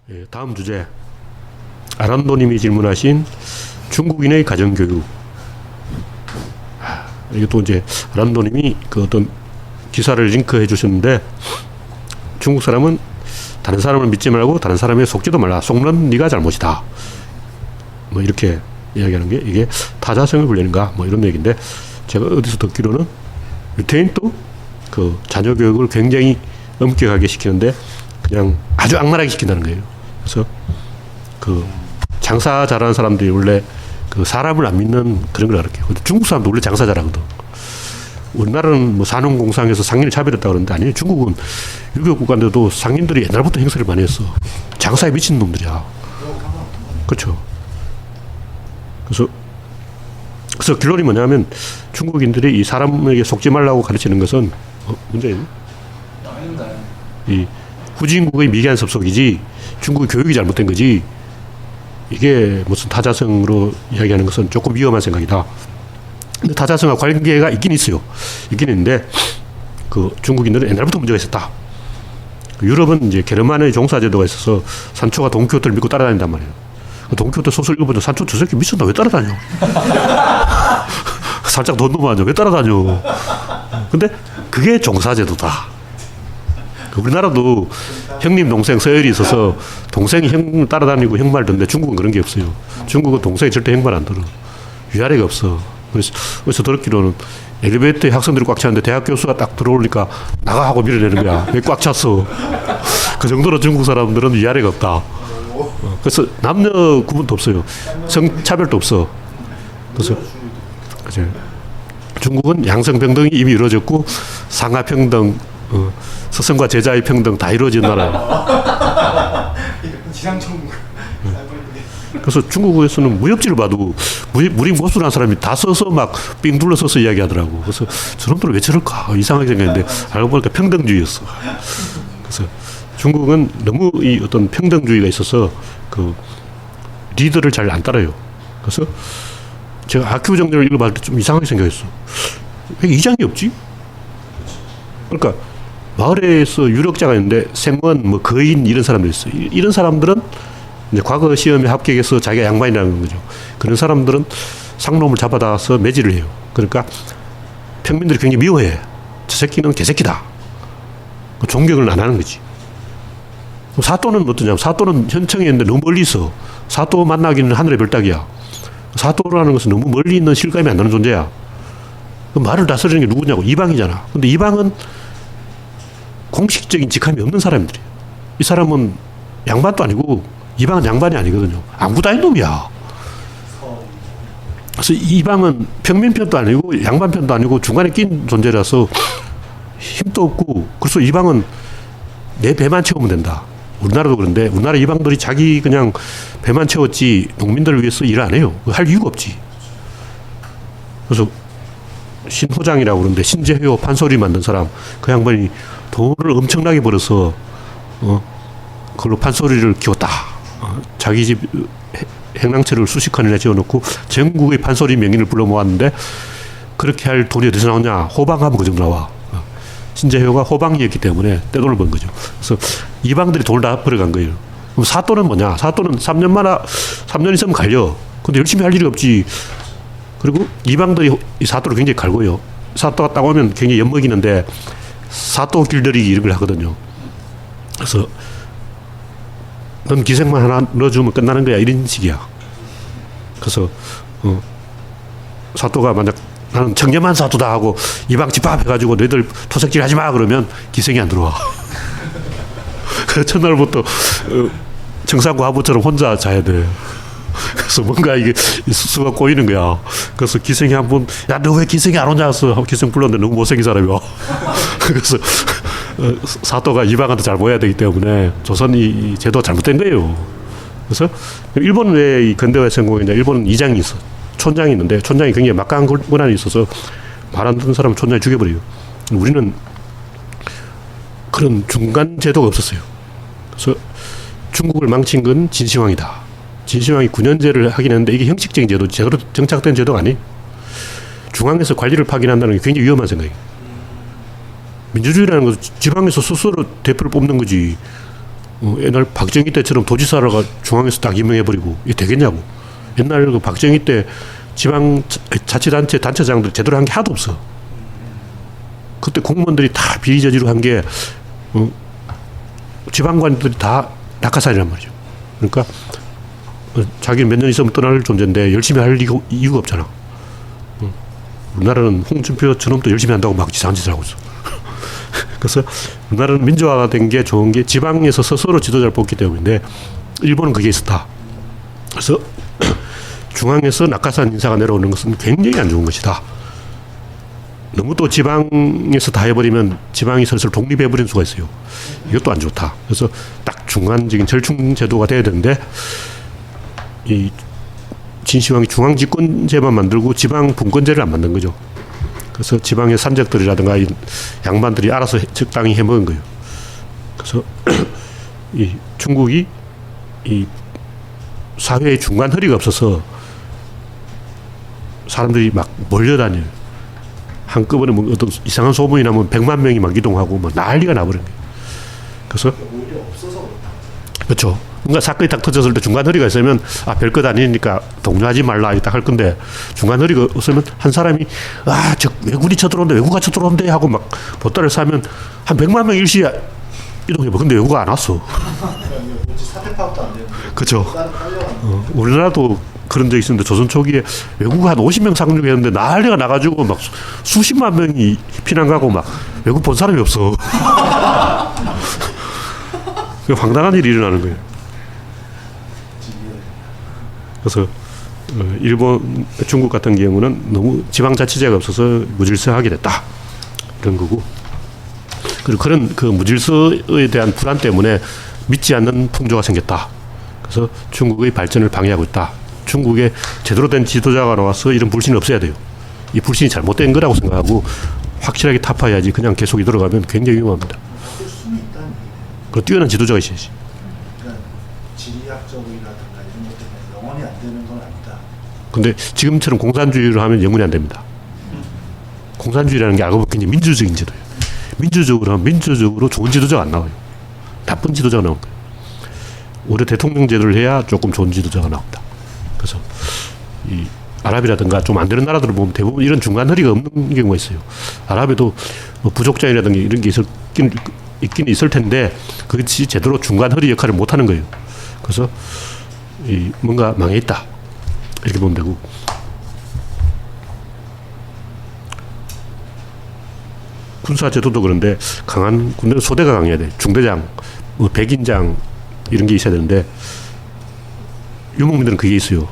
예, 다음 주제. 아란도님이 질문하신 중국인의 가정교육. 이게 또 이제 아란도님이 그 어떤 기사를 링크해 주셨는데, 중국 사람은 다른 사람을 믿지 말고 다른 사람에 속지도 말라. 속는 네가 잘못이다. 뭐 이렇게 이야기하는 게 이게 타자성을 불리는가 뭐 이런 얘기인데, 제가 어디서 듣기로는 유태인도 그 자녀 교육을 굉장히 엄격하게 시키는데 그냥 아주 악랄하게 시킨다는 거예요. 그래서 그 장사 잘하는 사람들이 원래 그 사람을 안 믿는 그런 걸 알게요. 중국 사람도 원래 장사 잘하거든. 우리나라는 뭐 산업공상에서 상인을 차별했다고 그러는데 아니에요. 중국은 유교 국가인데도 상인들이 옛날부터 행세를 많이 했어. 장사에 미친 놈들이야. 그렇죠. 그래서 결론이 뭐냐면 중국인들이 이 사람에게 속지 말라고 가르치는 것은 문제예요. 이 후진국의 미개한 섭속이지 중국의 교육이 잘못된 거지, 이게 무슨 타자성으로 이야기하는 것은 조금 위험한 생각이다. 근데 타자성과 관계가 있긴 있어요. 있긴 있는데 그 중국인들은 옛날부터 문제가 있었다. 유럽은 이제 게르만의 종사제도가 있어서 산초가 돈키호테를 믿고 따라다닌단 말이에요. 돈키호테 소설 읽어보면 산초 저 새끼 미쳤나 왜 따라다녀? 살짝 돈 너무 안 줘. 왜 따라다녀? 근데 그게 종사제도다. 우리나라도 형님 동생 서열이 있어서 동생이 형 따라다니고 형 말 듣는데 중국은 그런 게 없어요. 중국은 동생이 절대 형 말 안 들어. 위아래가 없어. 그래서 들었기로는 엘리베이터에 학생들이 꽉 찼는데 대학 교수가 딱 들어오니까 나가 하고 밀어내는 거야. 왜 꽉 찼어? 그 정도로 중국 사람들은 위아래가 없다. 그래서 남녀 구분도 없어요. 성차별도 없어. 그래서 이제 중국은 양성평등이 이미 이루어졌고 상하평등, 스승과 제자의 평등 다 이루어진 나라예요. 지상천국. 그래서 중국에서는 무협지를 봐도 무림 고수라는 사람이 다 써서 막 삥 둘러 써서 이야기하더라고. 그래서 저놈들은 왜 저럴까 이상하게 생각했는데 알고 보니까 평등주의였어. 그래서 중국은 너무 이 어떤 평등주의가 있어서 그 리더를 잘 안 따라요. 그래서 제가 학교 정렬을 읽어봤을 때 좀 이상하게 생각했어. 왜 이장이 없지? 그러니까 마을에서 유력자가 있는데 생원, 뭐 거인 이런 사람들이 있어요. 이런 사람들은 이제 과거 시험에 합격해서 자기가 양반이라는 거죠. 그런 사람들은 상놈을 잡아다서 매질을 해요. 그러니까 평민들이 굉장히 미워해. 저 새끼는 개새끼다. 존경을 안 하는 거지. 사또는 어떠냐면 사또는 현청에 있는데 너무 멀리 있어. 사또 만나기는 하늘의 별따기야. 사또라는 것은 너무 멀리 있는 실감이 안 나는 존재야. 말을 다스리는 게 누구냐고. 이방이잖아. 근데 이방은 공식적인 직함이 없는 사람들이에요. 이 사람은 양반도 아니고 이방은 양반이 아니거든요. 안구다인 놈이야. 그래서 이방은 평민편도 아니고 양반편도 아니고 중간에 낀 존재라서 힘도 없고, 그래서 이방은 내 배만 채우면 된다. 우리나라도 그런데 우리나라 이방들이 자기 그냥 배만 채웠지 농민들을 위해서 일을 안 해요. 할 이유가 없지. 그래서 신호장이라고 그러는데 신재효 판소리 만든 사람, 그 양반이 돈을 엄청나게 벌어서 그걸로 판소리를 키웠다. 자기 집 행랑채를 수십 칸이나 지어놓고 전국의 판소리 명인을 불러 모았는데, 그렇게 할 돈이 어디서 나오냐? 호방하면 그 정도 나와. 신재효가 호방이었기 때문에 떼돈을 번 거죠. 그래서 이방들이 돈을 다 벌어간 거예요. 그럼 사또는 뭐냐? 사또는 3년 있으면 갈려. 근데 열심히 할 일이 없지. 그리고 이방들이 이 사또를 굉장히 갈고요. 사또가 딱 오면 굉장히 엿먹이는데 사또 길들이기 이런 걸 하거든요. 그래서 넌 기생만 하나 넣어주면 끝나는 거야 이런 식이야. 그래서 사또가 만약 나는 청렴한 사또다 하고 이방 집합해가지고 너희들 토색질 하지 마 그러면 기생이 안 들어와. 그래서 첫날부터 청산구 하부처럼 혼자 자야 돼. 그래서 뭔가 이게 수가 꼬이는 거야. 그래서 기생이 한 번, 야, 너 왜 기생이 안 오냐? 해서 기생 불렀는데 너무 못생긴 사람이 와. 그래서 사또가 이방한테 잘 보여야 되기 때문에 조선이 제도가 잘못된 거예요. 그래서 일본은 왜 이 근대화에 성공했냐? 일본은 이장이 있어. 촌장이 있는데 촌장이 굉장히 막강한 권한이 있어서 말 안 듣는 사람은 촌장이 죽여버려요. 우리는 그런 중간 제도가 없었어요. 그래서 중국을 망친 건 진시황이다. 진시황이 9년제를 하긴 했는데 이게 형식적인 제도, 제대로 정착된 제도가 아니에요. 중앙에서 관리를 파견한다는 게 굉장히 위험한 생각이에요. 민주주의라는 것은 지방에서 스스로 대표를 뽑는 거지. 옛날 박정희 때처럼 도지사를 중앙에서 딱 임명해버리고 이게 되겠냐고. 옛날 그 박정희 때 지방자치단체 단체장들 제대로 한 게 하나도 없어. 그때 공무원들이 다 비리저지로 한 게 지방관들이 다 낙하산이란 말이죠. 그러니까 자기는 몇 년 있으면 떠날 존재인데 열심히 할 이유가 없잖아. 우리나라는 홍준표 저놈도 열심히 한다고 막 이상한 짓을 하고 있어. 그래서 우리나라는 민주화가 된 게 좋은 게 지방에서 스스로 지도자를 뽑기 때문인데 일본은 그게 있었다. 그래서 중앙에서 낙하산 인사가 내려오는 것은 굉장히 안 좋은 것이다. 너무 또 지방에서 다 해버리면 지방이 슬슬 독립해버리는 수가 있어요. 이것도 안 좋다. 그래서 딱 중간적인 절충 제도가 돼야 되는데 이 진시황이 중앙 집권제만 만들고 지방 분권제를 안 만든 거죠. 그래서 지방의 산적들이라든가 이 양반들이 알아서 적당히 해먹은 거예요. 그래서 이 중국이 이 사회의 중간 허리가 없어서 사람들이 막 몰려다녀요. 한꺼번에 뭐 어떤 이상한 소문이 나면 100만 명이 막 이동하고 막 난리가 나버린 거예요. 그래서 오히려 없어서 그렇다. 그렇죠. 뭔가 사건이 딱 터졌을 때 중간 허리가 있으면 별것 아니니까 동조하지 말라 딱 할 건데 중간 허리가 없으면 한 사람이 저 외국이 쳐들어온대 외국가 쳐들어온대 하고 막 보따리를 사면 한 100만 명 일시에 이동해봐. 근데 외국가 안 왔어. 사태 파악도 안 되는데. 그렇죠. 우리나라도 그런 적 있었는데 조선 초기에 외국 한 50명 상륙했는데 난리가 나가지고 막 수십만 명이 피난 가고 막 외국 본 사람이 없어. 황당한 일이 일어나는 거예요. 그래서 일본, 중국 같은 경우는 너무 지방자치제가 없어서 무질서하게 됐다. 이런 거고. 그리고 그런 그 무질서에 대한 불안 때문에 믿지 않는 풍조가 생겼다. 그래서 중국의 발전을 방해하고 있다. 중국에 제대로 된 지도자가 나와서 이런 불신을 없애야 돼요. 이 불신이 잘못된 거라고 생각하고 확실하게 타파해야지 그냥 계속 들어가면 굉장히 위험합니다. 바꿀 수는 있다는 얘기네. 그 뛰어난 지도자가 있어야지. 그러니까 지리학적이라든가 이런 것 때문에 영원히 안 되는 건 아니다. 근데 지금처럼 공산주의를 하면 영원히 안 됩니다. 공산주의라는 게 알고 보면 굉장히 민주적인 제도예요. 민주적으로 하면 민주적으로 좋은 지도자가 안 나와요. 나쁜 지도자가 나온 거예요. 오히려 대통령 제도를 해야 조금 좋은 지도자가 나옵니다. 그래서 이 아랍이라든가 좀 안 되는 나라들을 보면 대부분 이런 중간 허리가 없는 경우가 있어요. 아랍에도 뭐 부족자이라든가 이런 게 있긴 있을 텐데 그것이 제대로 중간 허리 역할을 못 하는 거예요. 그래서 이 뭔가 망해 있다. 이렇게 보면 되고. 군사 제도도 그런데 강한 군대는 소대가 강해야 돼. 중대장, 뭐 백인장 이런 게 있어야 되는데 유목민들은 그게 있어요.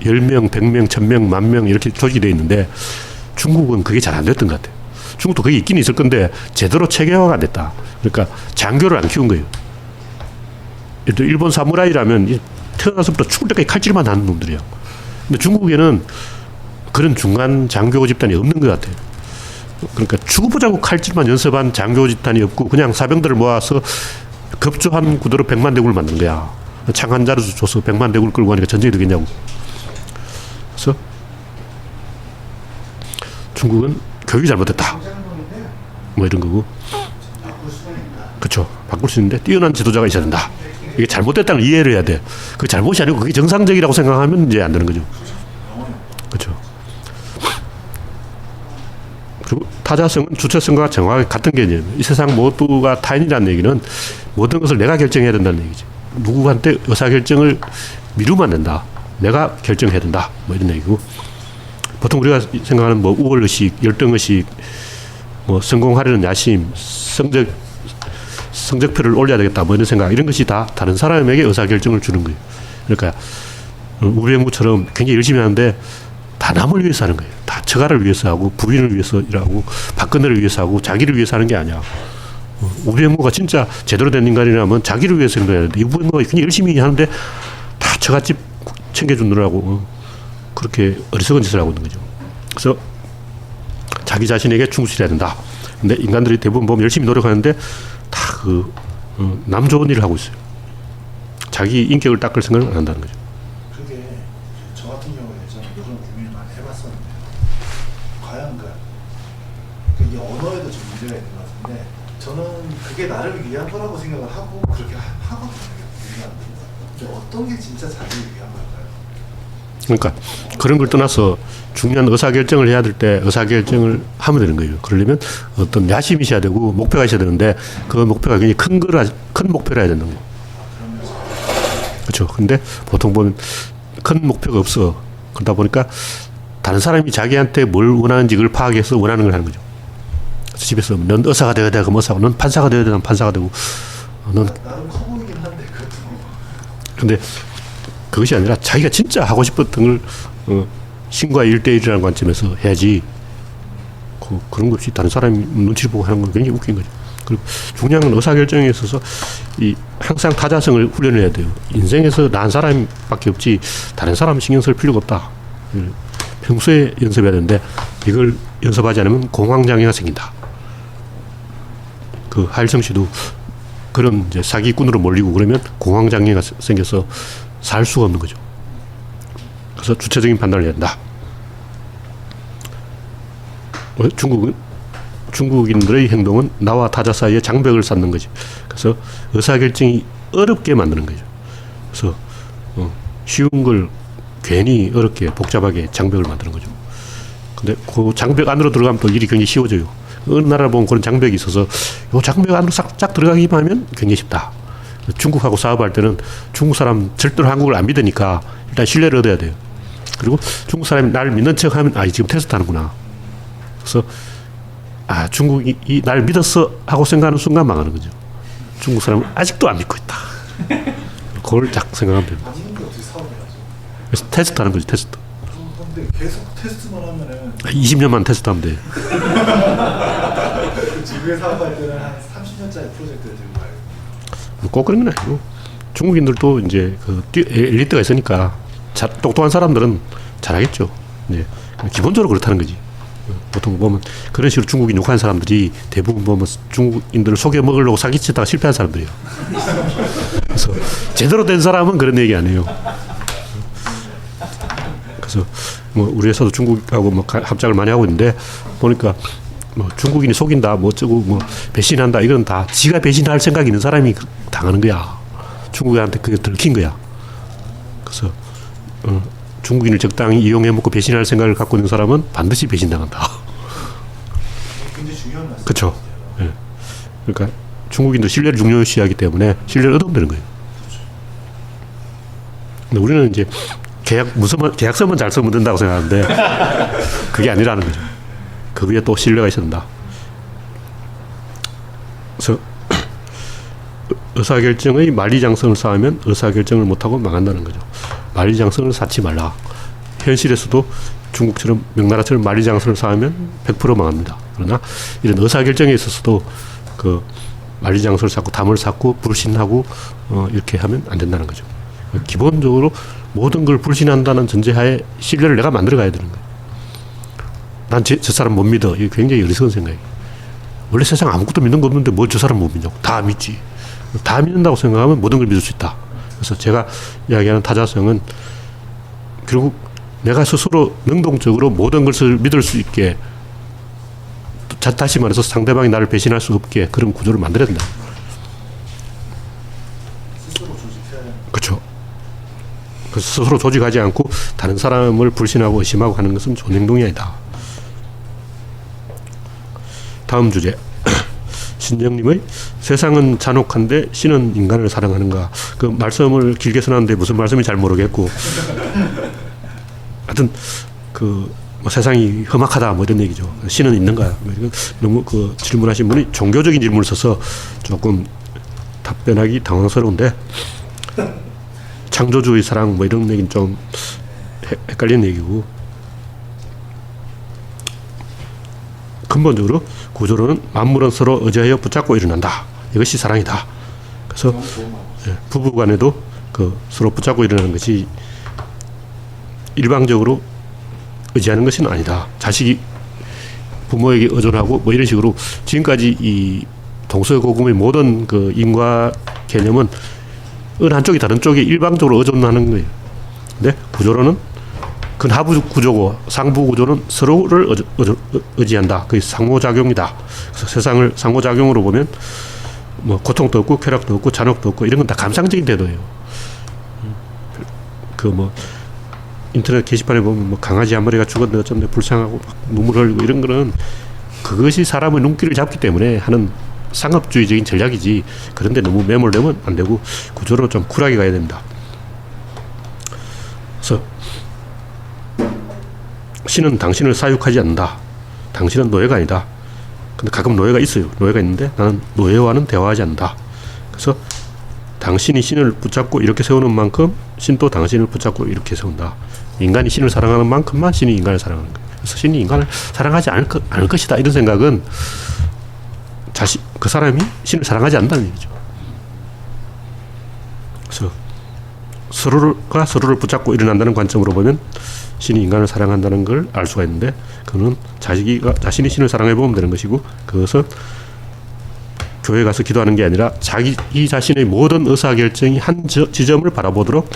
10명, 100명, 1000명, 10,000명 이렇게 조직이 되어 있는데 중국은 그게 잘 안 됐던 것 같아요. 중국도 그게 있긴 있을 건데 제대로 체계화가 안 됐다. 그러니까 장교를 안 키운 거예요. 일본 사무라이라면 태어나서부터 죽을 때까지 칼질만 하는 놈들이야. 근데 중국에는 그런 중간 장교 집단이 없는 것 같아요. 그러니까 죽어보자고 칼질만 연습한 장교 집단이 없고 그냥 사병들을 모아서 급조한 구도로 100만 대군을 만든 거야. 창 한 자루 줘서 100만 대군을 끌고 가니까 전쟁이 되겠냐고. 그래서 중국은 교육이 잘못됐다. 뭐 이런 거고. 그렇죠. 바꿀 수 있는데 뛰어난 지도자가 있어야 된다. 이게 잘못됐다는 걸 이해를 해야 돼. 그게 잘못이 아니고 그게 정상적이라고 생각하면 이제 안 되는 거죠. 그렇죠. 그리고 타자성은 주체성과 정확하게 같은 개념이에요. 이 세상 모두가 타인이라는 얘기는 모든 것을 내가 결정해야 된다는 얘기죠. 누구한테 의사결정을 미루면 안 된다. 내가 결정해야 된다. 뭐 이런 얘기고. 보통 우리가 생각하는 뭐 우월의식, 열등의식, 뭐 성공하려는 야심, 성적표를 올려야 되겠다. 뭐 이런 생각. 이런 것이 다 다른 사람에게 의사결정을 주는 거예요. 그러니까 우병우처럼 굉장히 열심히 하는데 다 남을 위해서 하는 거예요. 다 처가를 위해서 하고 부인을 위해서 일하고 박근혜를 위해서 하고 자기를 위해서 하는 게 아니야. 우병우가 진짜 제대로 된 인간이라면 자기를 위해서 행동해야 되는데 우병우가 굉장히 열심히 하는데 다 처갓집 챙겨주느라고 그렇게 어리석은 짓을 하고 있는 거죠. 그래서 자기 자신에게 충실해야 된다. 근데 인간들이 대부분 보면 열심히 노력하는데 다 남 좋은 일을 하고 있어요. 자기 인격을 닦을 생각을 안 한다는 거죠. 그게 저 같은 경우에 저는 이런 고민을 많이 해봤었는데 과연 이 언어에도 좀 문제가 있는 것 같은데 저는 그게 나를 위한 거라고 생각을 하고 그렇게 하거든요. 근데 어떤 게 진짜 자기를 위한 걸까요? 그러니까 그런 걸 떠나서 중요한 의사결정을 해야 될 때 의사결정을 하면 되는 거예요. 그러려면 어떤 야심이 있어야 되고 목표가 있어야 되는데 그 목표가 굉장히 큰 목표를 해야 된다는 거예요. 그렇죠. 근데 보통 보면 큰 목표가 없어. 그러다 보니까 다른 사람이 자기한테 뭘 원하는지 그걸 파악해서 원하는 걸 하는 거죠. 그래서 집에서 넌 의사가 되어야 돼. 그럼 의사고, 넌 판사가 되어야 돼. 넌 판사가 되고. 넌 나름 커 보이긴 한데 그것도. 근데 그것이 아니라 자기가 진짜 하고 싶었던 걸 신과 1대1이라는 관점에서 해야지 그런 거 없이 다른 사람이 눈치를 보고 하는 건 굉장히 웃긴 거죠. 그리고 중요한 건 의사결정에 있어서 항상 타자성을 훈련해야 돼요. 인생에서 난 사람밖에 없지 다른 사람 신경 쓸 필요가 없다. 평소에 연습해야 되는데 이걸 연습하지 않으면 공황장애가 생긴다. 그 하일성 씨도 그런 이제 사기꾼으로 몰리고 그러면 공황장애가 생겨서 살 수가 없는 거죠. 그래서 주체적인 판단을 해야 된다. 중국인들의 행동은 나와 타자 사이에 장벽을 쌓는 거지. 그래서 의사결정이 어렵게 만드는 거죠. 그래서 쉬운 걸 괜히 어렵게 복잡하게 장벽을 만드는 거죠. 근데 그 장벽 안으로 들어가면 또 일이 굉장히 쉬워져요. 어느 나라 보면 그런 장벽이 있어서 이 장벽 안으로 싹 들어가기만 하면 굉장히 쉽다. 중국하고 사업할 때는 중국 사람 절대로 한국을 안 믿으니까 일단 신뢰를 얻어야 돼요. 그리고 중국 사람이 나를 믿는 척 하면 지금 테스트 하는구나. 그래서 중국이 날 믿었어 하고 생각하는 순간 망하는 거죠. 중국 사람은 아직도 안 믿고 있다. 그걸 딱 생각하면 됩니다. 안 믿는 게 어떻게 사업을 하죠? 그래서 테스트 하는 거죠. 테스트. 근데 계속 테스트만 하면은 20년만 테스트하면 돼. 지구에 사업할 때는 한 30년짜리 프로젝트를 들고 가요. 꼭 그런 건 아니고 중국인들도 이제 엘리트가 있으니까 똑똑한 사람들은 잘하겠죠. 이제 기본적으로 그렇다는 거지. 보통 보면 그런 식으로 중국인 욕하는 사람들이 대부분 보면 중국인들을 속여 먹으려고 사기치다가 실패한 사람들이에요. 그래서 제대로 된 사람은 그런 얘기 안 해요. 그래서 우리 회사도 중국하고 합작을 많이 하고 있는데 보니까 중국인이 속인다, 어쩌고, 배신한다, 이건 다 지가 배신할 생각이 있는 사람이 당하는 거야. 중국인한테 그게 들킨 거야. 그래서, 중국인을 적당히 이용해먹고 배신할 생각을 갖고 있는 사람은 반드시 배신당한다. 굉장히 중요한 말씀. 그렇죠. 예. 그러니까 중국인도 신뢰를 중요시하기 때문에 신뢰를 얻으면 되는 거예요. 근데 우리는 이제 계약서만 잘 쓰면 된다고 생각하는데 그게 아니라는 거죠. 그 위에 또 신뢰가 있어야 된다. 그래서 의사결정의 만리장성을 쌓으면 의사결정을 못하고 망한다는 거죠. 만리장성을 쌓지 말라. 현실에서도 중국처럼 명나라처럼 만리장성을 쌓으면 100% 망합니다. 그러나 이런 의사결정에 있어서도 그 만리장성을 쌓고 담을 쌓고 불신하고 이렇게 하면 안 된다는 거죠. 기본적으로 모든 걸 불신한다는 전제하에 신뢰를 내가 만들어 가야 되는 거예요. 난 저 사람 못 믿어. 이게 굉장히 어리석은 생각이에요. 원래 세상 아무것도 믿는 거 없는데 뭘 저 사람 못 믿냐고. 다 믿지. 다 믿는다고 생각하면 모든 걸 믿을 수 있다. 그래서 제가 이야기하는 타자성은 결국 내가 스스로 능동적으로 모든 것을 믿을 수 있게 다시 말해서 상대방이 나를 배신할 수 없게 그런 구조를 만들어야 된다. 스스로 조직해야 하는. 그렇죠. 스스로 조직하지 않고 다른 사람을 불신하고 의심하고 하는 것은 좋은 행동이 아니다. 다음 주제. 신정님의 세상은 잔혹한데 신은 인간을 사랑하는가. 그 말씀을 길게 써놨는데 무슨 말씀인지 잘 모르겠고 하여튼 세상이 험악하다 이런 얘기죠. 신은 있는가. 너무 질문하신 분이 종교적인 질문을 써서 조금 답변하기 당황스러운데 창조주의 사랑 이런 얘기는 좀 헷갈리는 얘기고 근본적으로 구조로는 만물은 서로 의지하여 붙잡고 일어난다. 이것이 사랑이다. 그래서 부부 간에도 서로 붙잡고 일어나는 것이 일방적으로 의지하는 것은 아니다. 자식이 부모에게 의존하고 이런 식으로 지금까지 이 동서고금의 모든 인과 개념은 어느 한쪽이 다른 쪽에 일방적으로 의존하는 거예요. 근데 구조로는 그건 하부 구조고 상부 구조는 서로를 의지한다. 그게 상호작용이다. 그래서 세상을 상호작용으로 보면 뭐 고통도 없고 쾌락도 없고 잔혹도 없고 이런 건 다 감상적인 태도예요. 그 뭐 인터넷 게시판에 보면 뭐 강아지 한 마리가 죽었는데 어쩌면 불쌍하고 막 눈물 흘리고 이런 거는 그것이 사람의 눈길을 잡기 때문에 하는 상업주의적인 전략이지. 그런데 너무 매몰되면 안 되고 구조로 좀 쿨하게 가야 됩니다. 그래서 신은 당신을 사육하지 않는다. 당신은 노예가 아니다. 근데 가끔 노예가 있어요. 노예가 있는데 나는 노예와는 대화하지 않는다. 그래서 당신이 신을 붙잡고 이렇게 세우는 만큼 신도 당신을 붙잡고 이렇게 세운다. 인간이 신을 사랑하는 만큼만 신이 인간을 사랑하는 거예요. 그래서 신이 인간을 사랑하지 않을 것이다. 이런 생각은 그 사람이 신을 사랑하지 않는다는 얘기죠. 그래서 서로가 서로를 붙잡고 일어난다는 관점으로 보면 신이 인간을 사랑한다는 걸 알 수가 있는데 그는 자신이 신을 사랑해 보면 되는 것이고 그것은 교회 가서 기도하는 게 아니라 자기 자신의 모든 의사결정이 한 지점을 바라보도록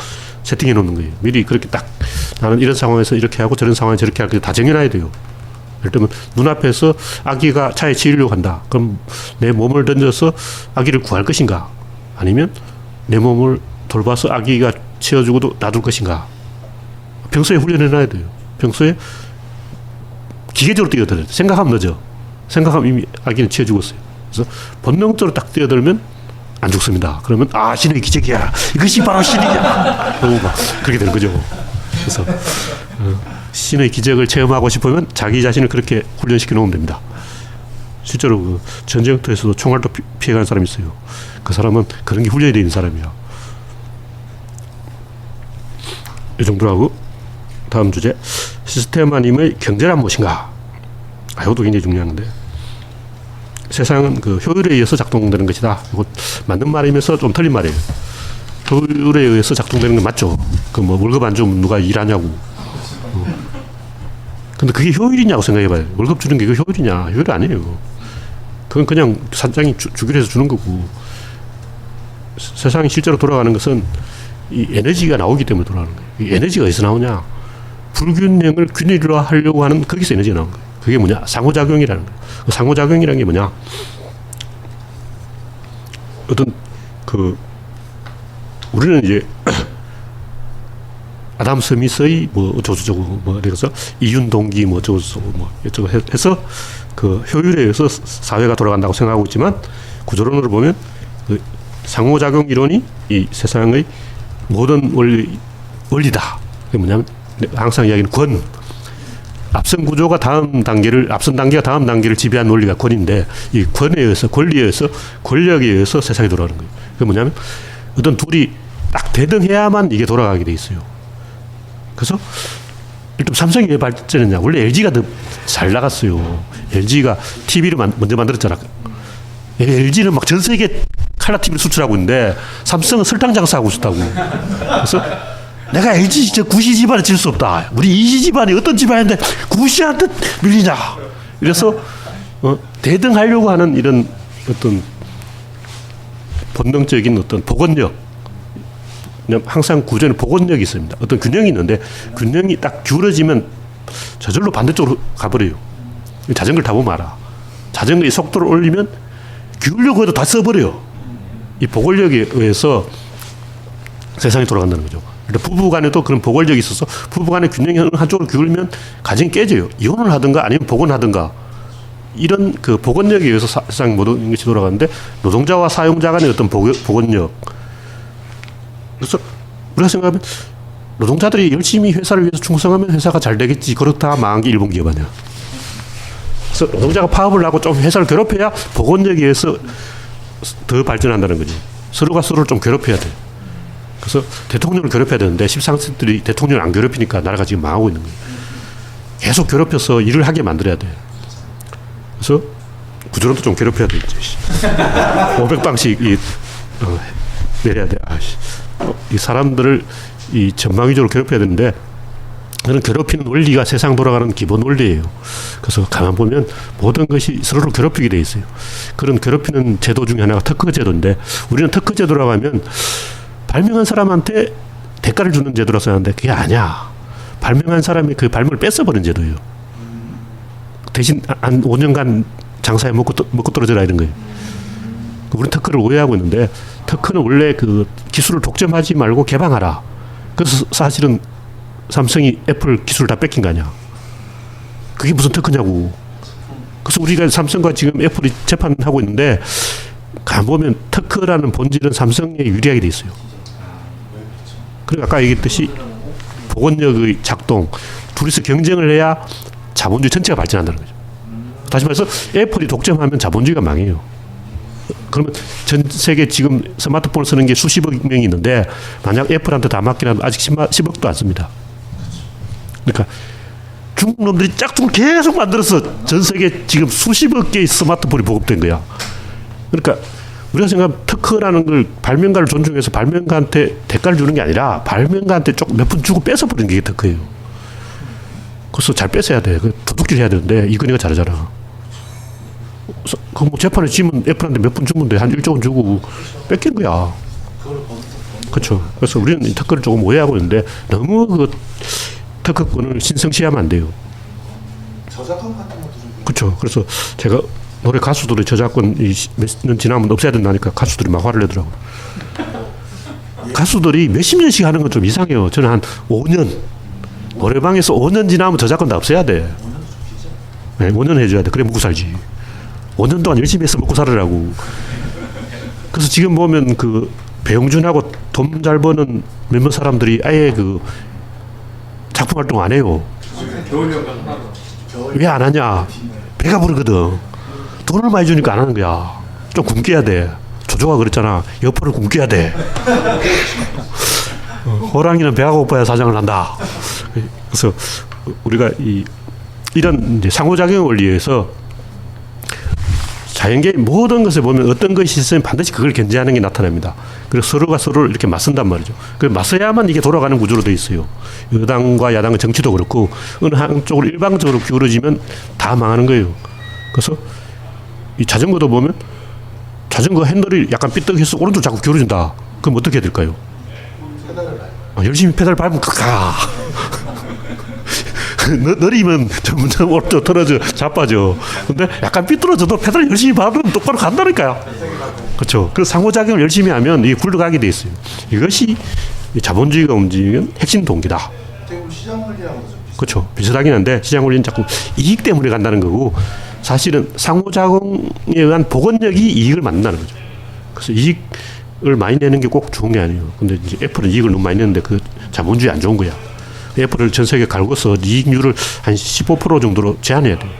세팅해 놓는 거예요. 미리 그렇게 딱 나는 이런 상황에서 이렇게 하고 저런 상황에서 저렇게 할 때 다 정해놔야 돼요. 예를 들면 눈앞에서 아기가 차에 치이려고 한다. 그럼 내 몸을 던져서 아기를 구할 것인가? 아니면 내 몸을 돌봐서 아기가 치워주고도 놔둘 것인가? 평소에 훈련해놔야 돼요. 평소에 기계적으로 뛰어들어야 돼. 생각하면 늦어. 생각하면 이미 아기는 치워 죽었어요. 그래서 본능적으로 딱 뛰어들면 안 죽습니다. 그러면 신의 기적이야. 이것이 바로 신이야. 막 그렇게 되는 거죠. 그래서 신의 기적을 체험하고 싶으면 자기 자신을 그렇게 훈련시켜 놓으면 됩니다. 실제로 그 전쟁터에서도 총알도 피해가는 사람이 있어요. 그 사람은 그런 게 훈련이 되어 있는 사람이야. 이 정도로 하고 다음 주제 시스테마님의 경제란 무엇인가? 이것도 굉장히 중요한 건데 세상은 그 효율에 의해서 작동되는 것이다. 이거 맞는 말이면서 좀 틀린 말이에요. 효율에 의해서 작동되는 건 맞죠. 그 뭐 월급 안 주면 누가 일하냐고. 근데 그게 효율이냐고 생각해봐요. 월급 주는 게 그게 효율이냐? 효율 아니에요. 그건 그냥 산장이 주기로 해서 주는 거고. 세상이 실제로 돌아가는 것은 이 에너지가 나오기 때문에 돌아가는 거예요. 이 에너지가 어디서 나오냐? 불균형을 균일화하려고 하는 거기서 에너지가 나오는 거예요. 그게 뭐냐? 상호작용이라는 거예요. 그 상호작용이라는 게 뭐냐? 우리는 이제 아담 스미스의 뭐 어쩌고저쩌고 뭐 그래서 이윤 동기 뭐 어쩌고저쩌고 뭐 어쩌고 해서 그 효율에 의해서 사회가 돌아간다고 생각하고 있지만 구조론으로 보면 그 상호작용 이론이 이 세상의 모든 원리다. 그게 뭐냐면 항상 이야기하는 권. 앞선 구조가 앞선 단계가 다음 단계를 지배한 논리가 권인데 이 권에 의해서 권리에 의해서 권력에 의해서 세상이 돌아가는 거예요. 그게 뭐냐면 어떤 둘이 딱 대등해야만 이게 돌아가게 돼 있어요. 그래서 일단 삼성이 왜 발전했냐? 원래 LG가 더 잘 나갔어요. LG가 TV를 먼저 만들었잖아. LG는 막 전 세계 칼라 TV를 수출하고 있는데 삼성은 설탕 장사하고 있었다고. 그래서 내가 LG 저 구시 집안에 질 수 없다. 우리 이시 집안이 어떤 집안인데 구시한테 밀리냐. 그래서 대등하려고 하는 이런 어떤 본능적인 어떤 복원력. 항상 구조에는 복원력이 있습니다. 어떤 균형이 있는데 균형이 딱 기울어지면 저절로 반대쪽으로 가버려요. 자전거를 타보면 알아. 자전거의 속도를 올리면 기울려고 해도 다 써버려요. 이 복원력에 의해서 세상이 돌아간다는 거죠. 부부간에도 그런 복원력이 있어서 부부간의 균형이 한쪽으로 기울면 가정이 깨져요. 이혼을 하든가 아니면 복원하든가 이런 그 복원력에 의해서 세상 모든 것이 돌아가는데 노동자와 사용자 간의 어떤 복원력. 그래서 우리가 생각하면 노동자들이 열심히 회사를 위해서 충성하면 회사가 잘 되겠지. 그렇다 망한 게 일본 기업 아니야. 그래서 노동자가 파업을 하고 좀 회사를 괴롭혀야 복원력에 의해서 더 발전한다는 거지. 서로가 서로를 좀 괴롭혀야 돼. 그래서 대통령을 괴롭혀야 되는데 13세들이 대통령을 안 괴롭히니까 나라가 지금 망하고 있는 거예요. 계속 괴롭혀서 일을 하게 만들어야 돼. 그래서 구조론도 좀 괴롭혀야 돼. 500방씩 내려야 돼. 이 사람들을 이 전방위적으로 괴롭혀야 되는데 그런 괴롭히는 원리가 세상 돌아가는 기본 원리예요. 그래서 가만 보면 모든 것이 서로를 괴롭히게 돼 있어요. 그런 괴롭히는 제도 중에 하나가 특허 제도인데 우리는 특허 제도라고 하면 발명한 사람한테 대가를 주는 제도라고 생각하는데 그게 아니야. 발명한 사람이 그 발명을 뺏어버린 제도예요. 대신 한 5년간 장사에 먹고 떨어져라 이런 거예요. 우리 특허를 오해하고 있는데 특허는 원래 그 기술을 독점하지 말고 개방하라. 그래서 사실은 삼성이 애플 기술을 다 뺏긴 거 아니야. 그게 무슨 특허냐고. 그래서 우리가 삼성과 지금 애플이 재판하고 있는데 가보면 특허라는 본질은 삼성에 유리하게 돼 있어요. 그리고 아까 얘기했듯이 보건력의 작동, 둘이서 경쟁을 해야 자본주의 전체가 발전한다는 거죠. 다시 말해서 애플이 독점하면 자본주의가 망해요. 그러면 전 세계 지금 스마트폰을 쓰는 게 수십억 명이 있는데 만약 애플한테 다 맡기면 아직 10억도 안 씁니다. 그러니까 중국 놈들이 짝퉁을 계속 만들어서 전 세계 지금 수십억 개의 스마트폰이 보급된 거야. 그러니까 우리가 생각하면 특허라는 걸 발명가를 존중해서 발명가한테 대가를 주는 게 아니라 발명가한테 조금 몇 푼 주고 뺏어버리는 게 특허예요. 그래서 잘 뺏어야 돼. 도둑질 해야 되는데 이건희가 잘하잖아. 그 뭐 재판에 지면 애플한테 몇 푼 주면 돼. 한 1조 원 주고 뺏긴 거야. 그렇죠. 그래서 우리는 이 특허를 조금 오해하고 있는데 너무 그 특허권을 신성시하면 안 돼요. 저작권 같은 것도 좀. 그렇죠. 그래서 제가 노래 가수들의 저작권 몇 년 지나면 없애야 된다니까 가수들이 막 화를 내더라고요. 가수들이 몇십 년씩 하는 건 좀 이상해요. 저는 한 5년 노래방에서 5년 지나면 저작권 다 없애야 돼. 네, 5년 해줘야 돼. 그래 먹고 살지. 5년 동안 열심히 해서 먹고 살으라고. 그래서 지금 보면 그 배용준하고 돈 잘 버는 몇몇 사람들이 아예 그 작품 활동 안 해요. 왜 안 하냐? 배가 부르거든. 돈을 많이 주니까 안 하는 거야. 좀 굶겨야 돼. 조조가 그랬잖아. 여포를 굶겨야 돼. 호랑이는 배가 고파야 사냥을 한다. 그래서 우리가 이런 이제 상호작용 원리에서 자연계의 모든 것을 보면 어떤 것이 있으면 반드시 그걸 견제하는 게 나타납니다. 그래서 서로가 서로를 이렇게 맞선단 말이죠. 그 맞서야만 이게 돌아가는 구조로 되어 있어요. 여당과 야당의 정치도 그렇고 어느 한쪽으로 일방적으로 기울어지면 다 망하는 거예요. 그래서 이 자전거도 보면 자전거 핸들이 약간 삐뚤해서 오른쪽 자꾸 기울어진다. 그럼 어떻게 해야 될까요? 열심히 페달 밟으면 가. 느리면 점점 오른쪽 떨어져 자빠져. 근데 약간 삐뚤어져도 페달 열심히 밟으면 똑바로 간다니까요. 그렇죠. 그래서 상호작용을 열심히 하면 이게 굴러가게 돼 있어요. 이것이 자본주의가 움직이는 핵심 동기다. 시장 원리하고도 좀 비슷해요. 그렇죠. 비슷하긴 한데 시장 원리는 자꾸 이익 때문에 간다는 거고 사실은 상호작용에 의한 복원력이 이익을 만든다는 거죠. 그래서 이익을 많이 내는 게 꼭 좋은 게 아니에요. 근데 이제 애플은 이익을 너무 많이 내는데 그 자본주의 안 좋은 거야. 애플을 전 세계 갈고서 이익률을 한 15% 정도로 제한해야 돼요.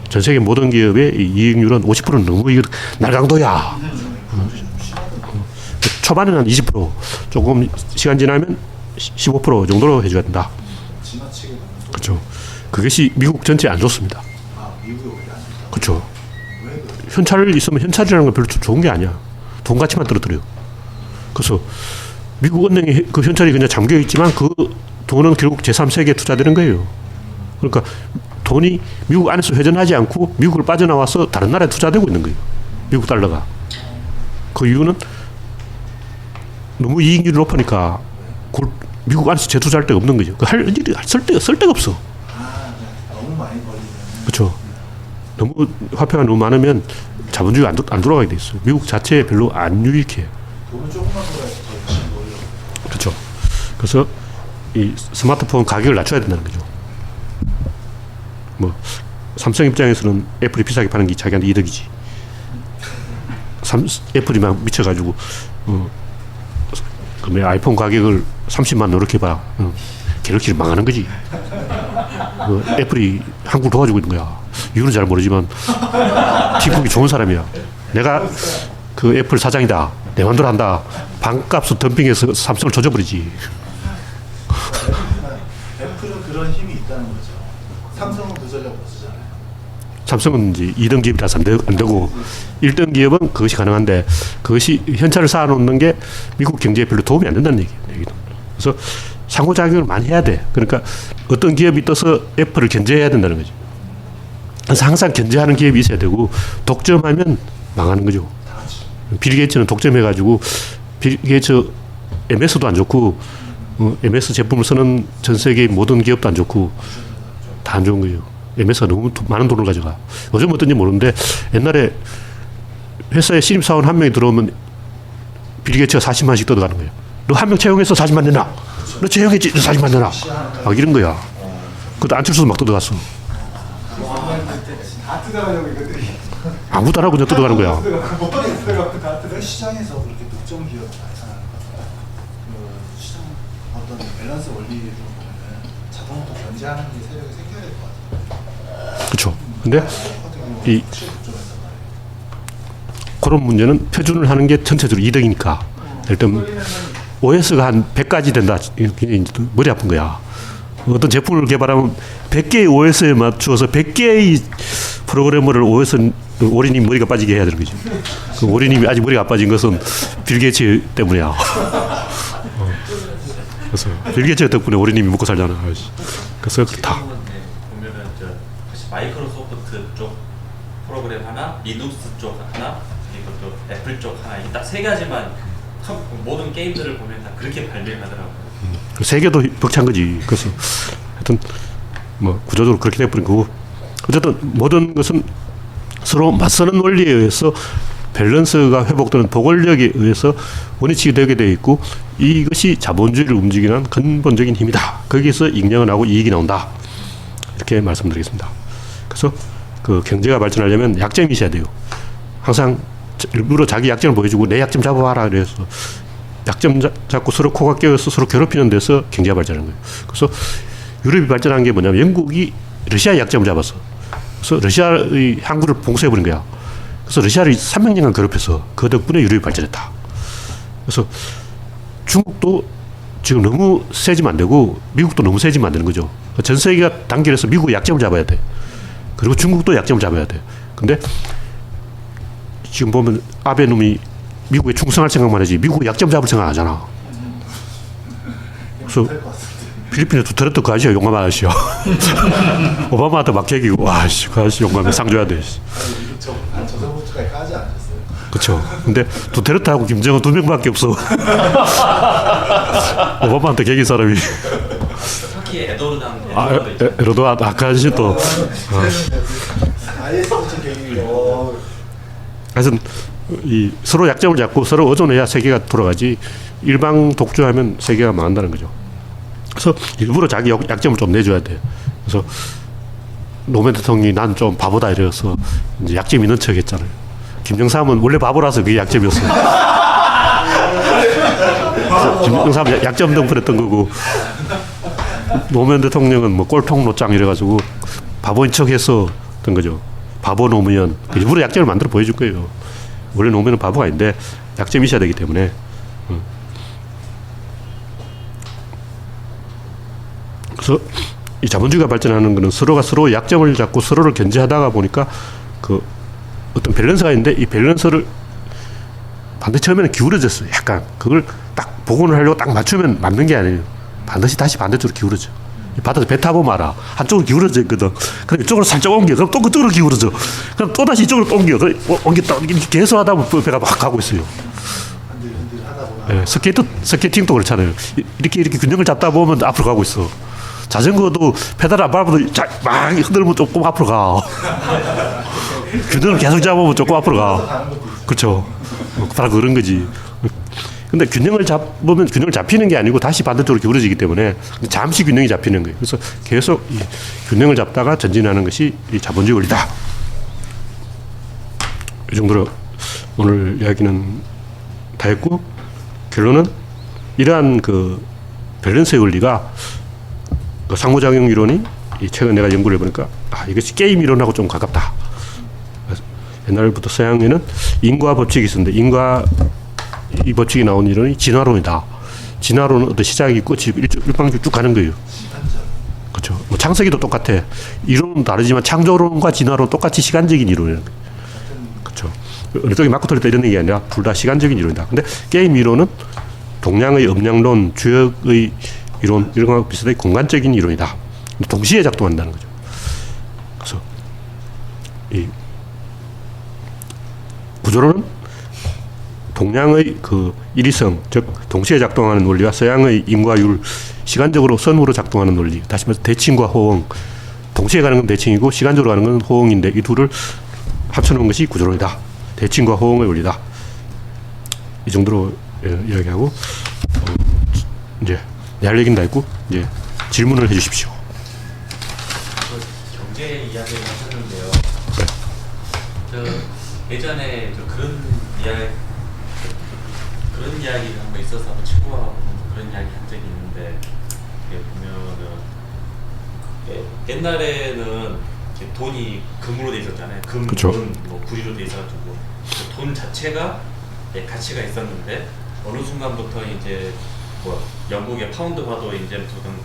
전 세계 모든 기업의 이익률은 50%는 너무 날강도야. 초반에는 한 20%, 조금 시간 지나면 15% 정도로 해줘야 된다. 지나치게 그렇죠. 그것이 미국 전체에 안 좋습니다. 미국이 오히려 안 좋다. 그렇죠. 왜 그래요? 현찰이 있으면 현찰이라는 건 별로 좋은 게 아니야. 돈 가치만 떨어뜨려요. 그래서 미국 은행에 그 현찰이 그냥 잠겨 있지만 그 돈은 결국 제3세계에 투자되는 거예요. 그러니까 돈이 미국 안에서 회전하지 않고 미국을 빠져나와서 다른 나라에 투자되고 있는 거예요. 미국 달러가. 그 이유는 너무 이익률이 높으니까 그걸 미국 안에서 재투자할 데가 없는 거죠. 할 일이 쓸 데가 없어. 너무 많이 벌리면. 그렇죠. 너무 화폐가 너무 많으면 자본주의가 안 돌아가게 돼 있어요. 미국 자체에 별로 안 유익해. 돈을 조금만 벌어야지 더 열심히 벌려. 그렇죠. 그래서 이 스마트폰 가격을 낮춰야 된다는 거죠. 뭐 삼성 입장에서는 애플이 비싸게 파는 게 자기한테 이득이지. 애플이 막 미쳐가지고 그 아이폰 가격을 30만 이렇게 봐. 걔들끼리 망하는 거지. 애플이 한국을 도와주고 있는 거야. 이유는 잘 모르지만 팀쿡이 좋은 사람이야. 내가 그 애플 사장이다. 내 맘대로 한다. 반값을 덤핑해서 삼성을 조져버리지. 애플은 그런 힘이 있다는 거죠. 삼성은 그 전략 못 쓰잖아요. 삼성은 이제 2등 기업이라서 안 되고 1등 기업은 그것이 가능한데 그것이 현찰을 쌓아놓는 게 미국 경제에 별로 도움이 안 된다는 얘기도. 그래서 상호작용을 많이 해야 돼. 그러니까 어떤 기업이 떠서 애플을 견제해야 된다는 거죠. 그래서 항상 견제하는 기업이 있어야 되고 독점하면 망하는 거죠. 빌 게이츠는 독점해가지고 빌 게이츠 MS도 안 좋고 MS 제품을 쓰는 전 세계 모든 기업도 안 좋고 다 안 좋은 거예요. MS가 너무 많은 돈을 가져가. 요즘 어떤지 모르는데 옛날에 회사에 신입사원 한 명이 들어오면 빌 게이츠가 40만씩 뜯어가는 거예요. 너 한 명 채용해서 40만 내놔. 너 채용했지? 너 40만 내놔. 막 이런 거야. 그것도 안철수도 막 뜯어갔어. 다 뜯어가려고 이것들이. 아무도 안 하고 그냥 뜯어가는 거야. 왜 시장에서 그렇게 독점 기업이 나타나는 거야? 그 시장 어떤 밸런스 원리를 보면은 자동으로 견제하는 게 세력이 생겨야 될 것 같아요. 그렇죠. 근데 이 그런 문제는 표준을 하는 게 전체적으로 이득이니까. 일단 OS가 한 100가지 된다. 이게 머리 아픈 거야. 어떤 제품을 개발하면 100개의 OS에 맞추어서 100개의 프로그래머를 OS 오리님 머리가 빠지게 해야 되는 거죠. 그 오리님이 아직 머리가 안 빠진 것은 빌 게이츠 때문이야. 그래서 빌 게이츠 덕분에 오리님이 먹고 살잖아. 그래서 다. 보면은 마이크로소프트 쪽 프로그램 하나, 리눅스 쪽 하나, 그리고 또 애플 쪽 하나, 딱 세 가지만 모든 게임들을 보면 다 그렇게 발명하더라고요. 세 개도 벅찬 거지. 그래서 하여튼 뭐 구조적으로 그렇게 돼버린 거고, 어쨌든 모든 것은 서로 맞서는 원리에 의해서 밸런스가 회복되는 도골력에 의해서 원위치가 되게 되어 있고, 이것이 자본주의를 움직이는 근본적인 힘이다. 거기에서 익명을 하고 이익이 나온다. 이렇게 말씀드리겠습니다. 그래서 그 경제가 발전하려면 약점이 있어야 돼요. 항상 일부러 자기 약점을 보여주고 내 약점 잡아봐라 그래서 약점 잡고 서로 코가 끼어서 서로 괴롭히는 데서 경제가 발전한 거예요. 그래서 유럽이 발전한 게 뭐냐면 영국이 러시아의 약점을 잡았어. 그래서 러시아의 항구를 봉쇄해버린 거야. 그래서 러시아를 300년간 괴롭혀서 그 덕분에 유럽이 발전했다. 그래서 중국도 지금 너무 세지면 안 되고 미국도 너무 세지면 안 되는 거죠. 전 세계가 단결해서 미국의 약점을 잡아야 돼. 그리고 중국도 약점을 잡아야 돼. 근데 지금 보면 아베 놈이 미국에 충성할 생각만 하지 미국의 약점 잡을 생각 안 하잖아. 그래서 필리핀에 두테르테 그 아저씨가 용감한 아저씨야. 오바마한테 막 개기고 와, 씨, 그 아저씨 용감해 상 줘야 돼. 저 정도까지 까지 않으셨어요? 그렇죠. 근데 두테르테하고 김정은 두 명밖에 없어. 오바마한테 개긴 사람이. 터키의 에도르당 에르도안 아까 아저씨 또. IS 같은 경우 그래서 이 서로 약점을 잡고 서로 의존해야 세계가 돌아가지 일방 독주하면 세계가 망한다는 거죠. 그래서 일부러 자기 약점을 좀 내줘야 돼요. 그래서 노무현 대통령이 난 좀 바보다 이래서 이제 약점 있는 척 했잖아요. 김정삼은 원래 바보라서 그게 약점이었어요. 김정삼은 약점 덩풀했던 거고 노무현 대통령은 뭐 꼴통 노짱 이래가지고 바보인 척 했었던 거죠. 바보 노무현. 일부러 약점을 만들어 보여줄 거예요. 원래 노무현은 바보가 아닌데 약점이 있어야 되기 때문에. 그래서 이 자본주의가 발전하는 것은 서로가 서로 약점을 잡고 서로를 견제하다가 보니까 그 어떤 밸런스가 있는데 이 밸런스를 반드시 처음에는 기울어졌어요. 약간 그걸 딱 복원을 하려고 딱 맞추면 맞는 게 아니에요. 반드시 다시 반대쪽으로 기울어져. 바다에서 배 타보면 알아. 한쪽으로 기울어져 있거든. 그럼 이쪽으로 살짝 옮겨. 그럼 또 그쪽으로 기울어져. 그럼 또 다시 이쪽으로 또 옮겨. 옮겼다. 이렇게 계속 하다 보면 배가 막 가고 있어요. 흔들 하다 보면 스케이팅도 그렇잖아요. 이렇게 균형을 잡다 보면 앞으로 가고 있어. 자전거도 페달을 안 밟아도 막 흔들면 조금 앞으로 가. 균형을 계속 잡으면 조금 앞으로 가. 그렇죠. 바로 그런 거지. 근데 균형을 잡으면 균형을 잡히는 게 아니고 다시 반대쪽으로 기울어지기 때문에 잠시 균형이 잡히는 거예요. 그래서 계속 이 균형을 잡다가 전진하는 것이 이 자본주의 원리다. 이 정도로 오늘 이야기는 다 했고, 결론은 이러한 그 밸런스의 원리가 그 상호작용 이론이 최근 내가 연구를 해보니까 이것이 게임 이론하고 좀 가깝다. 옛날부터 서양에는 인과 법칙이 있었는데 이 법칙이 나온 이론이 진화론이다. 진화론은 어떤 시작이 있고 일방적으로 쭉 가는 거예요. 그렇죠. 뭐 창세기도 똑같아. 이론은 다르지만 창조론과 진화론 똑같이 시간적인 이론이에요. 그렇죠. 어느 쪽이 맞고 틀렸다 이런 얘기 아니라 둘 다 시간적인 이론이다. 근데 게임 이론은 동량의 음량론, 주역의 이론 이런 거하고 비슷하게 공간적인 이론이다. 동시에 작동한다는 거죠. 그래서 이 구조론은 동양의 그 일위성, 즉 동시에 작동하는 원리와 서양의 임과율, 시간적으로 선으로 작동하는 논리, 다시 말해서 대칭과 호응, 동시에 가는 건 대칭이고 시간적으로 가는 건 호응인데 이 둘을 합쳐놓은 것이 구조론이다. 대칭과 호응의 원리다. 이 정도로 이야기하고 이제 할 얘기는 다 했고 이제 질문을 해주십시오. 경제 이야기를 하셨는데요. 네. 저 예전에 저 그런 이야기가 한번 있어서 한번 친구하고 그런 이야기 한 적이 있는데 이게 보면은 옛날에는 이렇게 돈이 금으로 돼 있었잖아요. 금, 그쵸. 돈, 뭐 구리로 돼 있어가지고 그 돈 자체가 가치가 있었는데 어느 순간부터 이제 뭐 영국의 파운드화도 이제부터는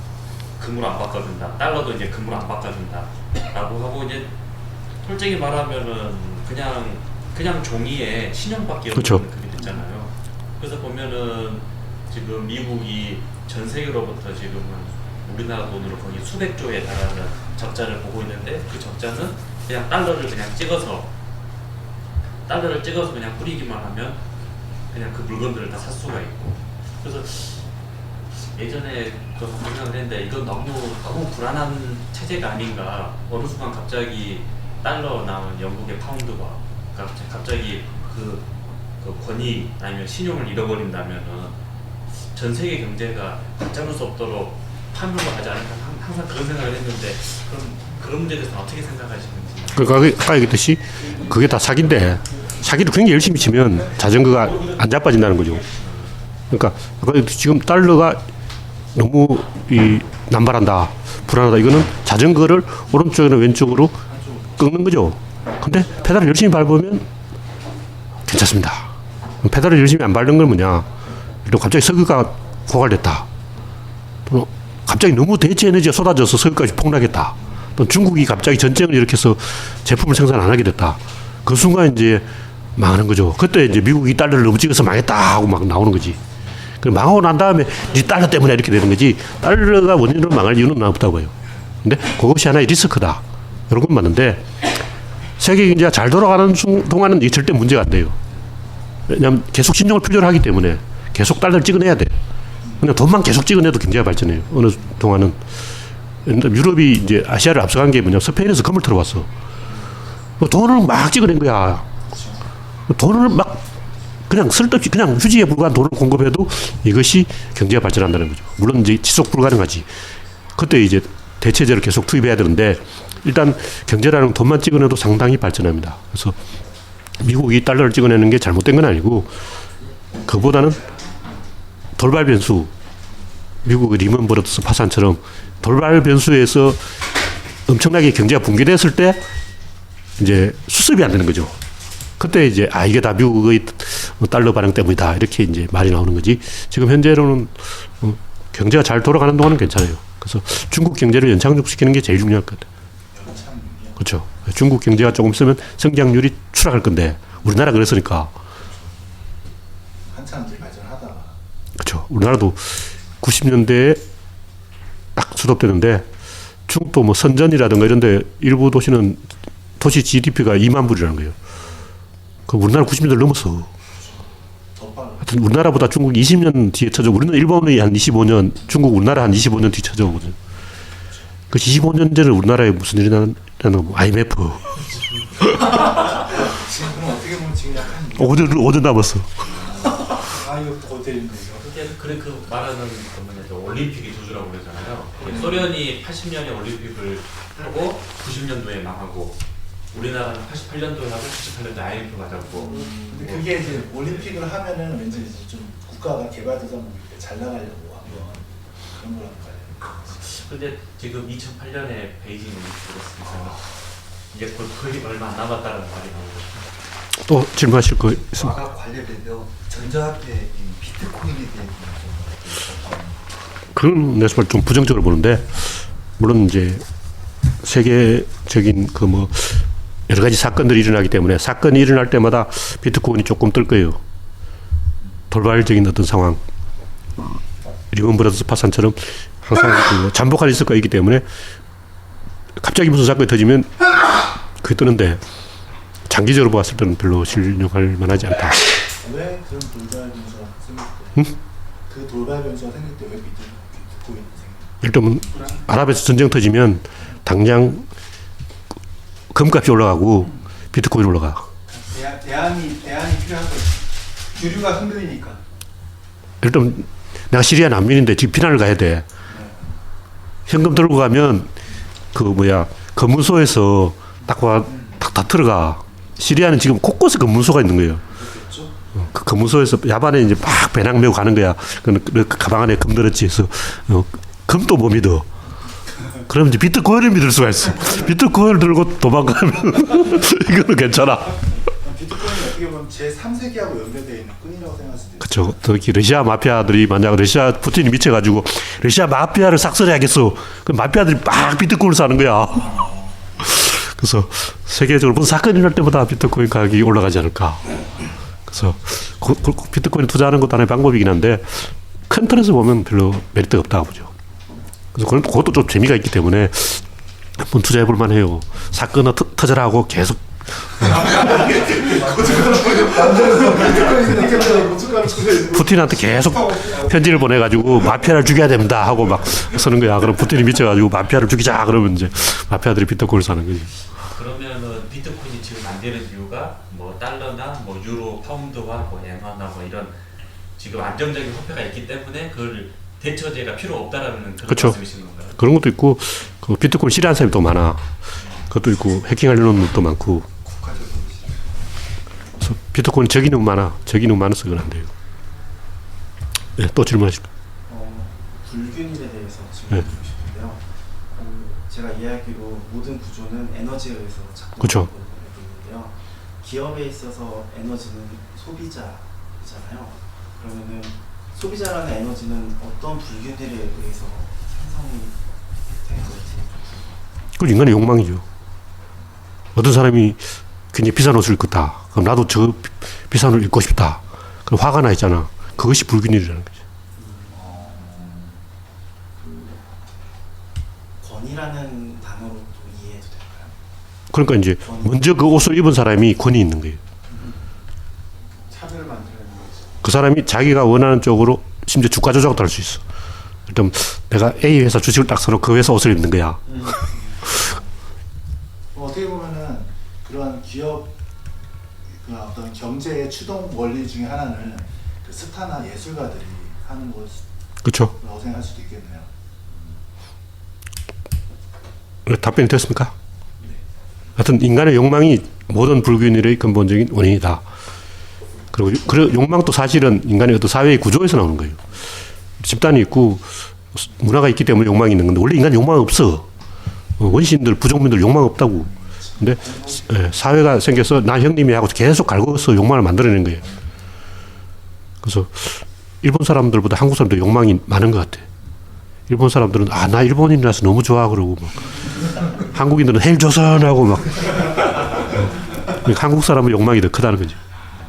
금으로 안 바꿔준다, 달러도 이제 금으로 안 바꿔준다라고 하고 이제 솔직히 말하면은 그냥 종이에 신용밖에 그쵸. 없는 그게 됐잖아요. 그래서 보면은 지금 미국이 전 세계로부터 지금은 우리나라 돈으로 거의 수백조에 달하는 적자를 보고 있는데 그 적자는 그냥 달러를 찍어서 그냥 뿌리기만 하면 그냥 그 물건들을 다 살 수가 있고 그래서 예전에 그 생각을 했는데 이건 너무 불안한 체제가 아닌가. 어느 순간 갑자기 달러 나온 영국의 파운드가 갑자기 그 권위 아니면 신용을 잃어버린다면은 전 세계 경제가 발전할 수 없도록 파멸로 가지 않을까 항상 그런 생각을 했는데 그런 문제에 대해서 어떻게 생각하시는지. 그러니까 아까 얘기했듯이 그게 다 사기인데 사기를 굉장히 열심히 치면 자전거가 안 자빠진다는 거죠. 그러니까 지금 달러가 너무 남발한다, 불안하다. 이거는 자전거를 오른쪽이나 왼쪽으로 꺾는 거죠. 근데 페달을 열심히 밟으면 괜찮습니다. 페달을 열심히 안 밟는 건 뭐냐? 이런 갑자기 석유가 고갈됐다. 또 갑자기 너무 대체 에너지가 쏟아져서 석유까지 폭락했다. 또 중국이 갑자기 전쟁을 일으켜서 제품을 생산 안 하게 됐다. 그 순간 이제 망하는 거죠. 그때 이제 미국이 달러를 너무 찍어서 망했다 하고 막 나오는 거지. 그 망하고 난 다음에 이 달러 때문에 이렇게 되는 거지. 달러가 원인으로 망할 이유는 없다고요. 근데 그것이 하나의 리스크다. 이런 건 맞는데 세계 경제가 잘 돌아가는 동안은 이게 절대 문제가 안 돼요. 왜냐하면 계속 신용을 필요로 하기 때문에 계속 달러를 찍어내야 돼. 그냥 돈만 계속 찍어내도 경제가 발전해요. 어느 동안은. 유럽이 이제 아시아를 앞서간 게 뭐냐. 스페인에서 금을 털어왔어. 돈을 막 찍어낸 거야. 돈을 막 그냥 쓸데없이 그냥 휴지에 불과한 돈을 공급해도 이것이 경제가 발전한다는 거죠. 물론 이제 지속 불가능하지. 그때 이제 대체제를 계속 투입해야 되는데 일단 경제라는 돈만 찍어내도 상당히 발전합니다. 그래서 미국이 달러를 찍어내는 게 잘못된 건 아니고 그보다는 돌발 변수, 미국의 리먼 브러더스 파산처럼 돌발 변수에서 엄청나게 경제가 붕괴됐을 때 이제 수습이 안 되는 거죠. 그때 이제 이게 다 미국의 달러 반응 때문이다 이렇게 이제 말이 나오는 거지. 지금 현재로는 경제가 잘 돌아가는 동안은 괜찮아요. 그래서 중국 경제를 연착륙시키는 게 제일 중요할 것 같아요. 그렇죠. 중국 경제가 조금 있으면 성장률이 추락할 건데 우리나라 그랬으니까. 한참 이제 발전하다가. 그렇죠. 우리나라도 90년대에 딱 수립되는데 중국도 뭐 선전이라든가 이런데 일부 도시는 도시 GDP가 2만 불이라는 거예요. 그 우리나라 90년대를 넘었어. 하여튼 우리나라보다 중국 20년 뒤에 쳐져. 우리는 일본이 한 25년, 중국 우리나라 한 25년 뒤 쳐져오거든. 그 25년 전에 우리나라에 무슨 일이 나는 IMF. 지금 그럼 어떻게 보면 지금 약간 5년 남았어. 이거 고대인데 그래 그 말하는 거는 올림픽이 두주라고 그러잖아요. 소련이 80년에 올림픽을 하고 90년도에 망하고 우리나라는 88년도에 하고 98년도에 IMF가 잡고. 근데 그게 이제 올림픽을 하면은 왠지 이제 좀 국가가 개발되다 보니까 잘 나가려고 한번 그런 거란 말이에요. 근데 지금 2008년에 베이징 올림픽을 했으니까 이제 거의 얼마 안 남았다는 말이 나오고. 또 질문하실 거 있습니까? 아까 관련돼서 전자화폐 비트코인에 대해 그건 내가 정말 좀 부정적으로 보는데 물론 이제 세계적인 그 뭐 여러 가지 사건들이 일어나기 때문에 사건이 일어날 때마다 비트코인이 조금 뜰 거예요. 돌발적인 어떤 상황, 리먼 브러더스 파산처럼 항상 그 잠복할 리스크가 있기 때문에 갑자기 무슨 사건이 터지면 그게 뜨는데 장기적으로 봤을 때는 별로 신용할 만하지 않다. 왜 그런 돌발 변수가 생길 때, 그 돌발 변수가 생길 때 왜 비트코인이 생겨요? 일단 아랍에서 전쟁 터지면 당장 금값이 올라가고 비트코인 올라가. 대안이 필요한 거지. 주류가 흔들리니까. 일단 내가 시리아 난민인데 지금 피난을 가야 돼. 현금 들고 가면 검문소에서 다 들어가. 시리아는 지금 곳곳에 검문소가 있는 거예요. 그렇겠죠? 그 검문소에서 야반에 이제 막 배낭 메고 가는 거야. 그 가방 안에 금 들었지 해서 금도 못 믿어. 그럼 이제 비트코인을 믿을 수가 있어. 비트코인을 들고 도망가면 이거는 괜찮아. 비트코인이 어떻게 보면 제3세기하고 연결되어 있는 끈이라고 생각할 수도 있어요. 그렇죠. 특히 러시아 마피아들이 만약 러시아 푸틴이 미쳐가지고 러시아 마피아를 삭살해야겠어. 그 마피아들이 막 비트코인을 사는 거야. 그래서 세계적으로 무슨 사건이 날 때마다 비트코인 가격이 올라가지 않을까. 그래서 비트코인 투자하는 것도 하나의 방법이긴 한데 큰 틀에서 보면 별로 메리트가 없다고 보죠. 그래서 그것도 좀 재미가 있기 때문에 한번 투자해 볼 만해요. 사건은 터져라 하고 계속 푸틴한테 계속 편지를 보내가지고 마피아를 죽여야 됩니다 하고 막 쓰는 거야. 그럼 푸틴이 미쳐가지고 마피아를 죽이자 그러면 이제 마피아들이 비트코인을 사는 거지. 그러면은 비트코인이 지금 안 되는 이유가 뭐 달러나 뭐 유로, 파운드화, 뭐 엔화나 뭐 이런 지금 안정적인 화폐가 있기 때문에 그걸 대처제가 필요 없다라는 그런 그렇죠. 말씀이신 건가요? 그런 것도 있고 그 비트코인 싫어하는 사람이 또 많아. 그것도 있고 해킹하려는 놈도 많고. 그래서 비트코인 적이는 많아. 적이는 많아서 그건 안 돼요. 네, 또 질문하실까요? 불균일에 대해서 질문드리고 네. 싶은데요. 제가 이해하기로 모든 구조는 에너지에 의해서 그쵸. 작동하고 있는데요. 기업에 있어서 에너지는 소비자잖아요. 그러면은 소비자라는 에너지는 어떤 불균일에 의해서 생성이 되는 건지. 그건 인간의 욕망이죠. 어떤 사람이 굉장히 비싼 옷을 입겠다. 그럼 나도 저 비싼 옷을 입고 싶다. 그럼 화가 나 있잖아. 그것이 불균일이라는 거죠. 권위라는 단어로 또 이해해도 될까요? 그러니까 이제 먼저 그 옷을 입은 사람이 권위 있는 거예요. 차별을 만들어내는 거지. 그 사람이 자기가 원하는 쪽으로 심지어 주가 조작도 할 수 있어. 일단 내가 A 회사 주식을 딱 사놓고 그 회사 옷을 입는 거야. 어떻게 보면은 그런 기업 그 어떤 경제의 추동 원리 중에 하나는 그 스타나 예술가들이 하는 것이라고 그렇죠? 생각할 수도 있겠네요. 답변이 됐습니까? 하여튼 인간의 욕망이 모든 불균일의 근본적인 원인이다. 그리고 그 욕망도 사실은 인간의 어떤 사회의 구조에서 나오는 거예요. 집단이 있고 문화가 있기 때문에 욕망이 있는 건데 원래 인간 욕망 없어. 원시인들, 부족민들 욕망 없다고. 근데 사회가 생겨서 나 형님이 하고 계속 갈고서 욕망을 만들어내는 거예요. 그래서 일본 사람들보다 한국 사람들 욕망이 많은 것 같아. 일본 사람들은 나 일본인이라서 너무 좋아 그러고 막 한국인들은 헬조선하고 막 한국 사람의 욕망이 더 크다는 거지.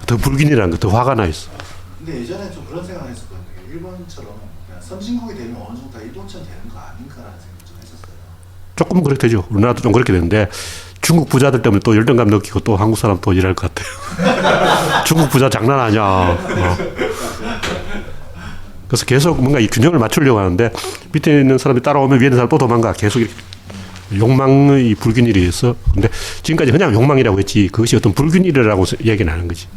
더 불균이라는 거, 더 화가 나 있어. 근데 예전에 좀 그런 생각을 했었거든요. 일본처럼 그냥 선진국이 되면 어느 정도 다 일본처럼 되는 거 아닌가라는 생각 좀 했었어요. 조금 그렇게 되죠. 우리나라도 좀 그렇게 되는데 중국 부자들 때문에 또 열등감 느끼고 또 한국 사람 또 일할 것 같아요. 중국 부자 장난 아니야. 그래서 계속 뭔가 이 균형을 맞추려고 하는데 밑에 있는 사람이 따라오면 위에 있는 사람 또 도망가. 계속 이렇게 욕망의 불균일에 의해서. 근데 지금까지 그냥 욕망이라고 했지 그것이 어떤 불균일이라고 얘기는 하는 거지.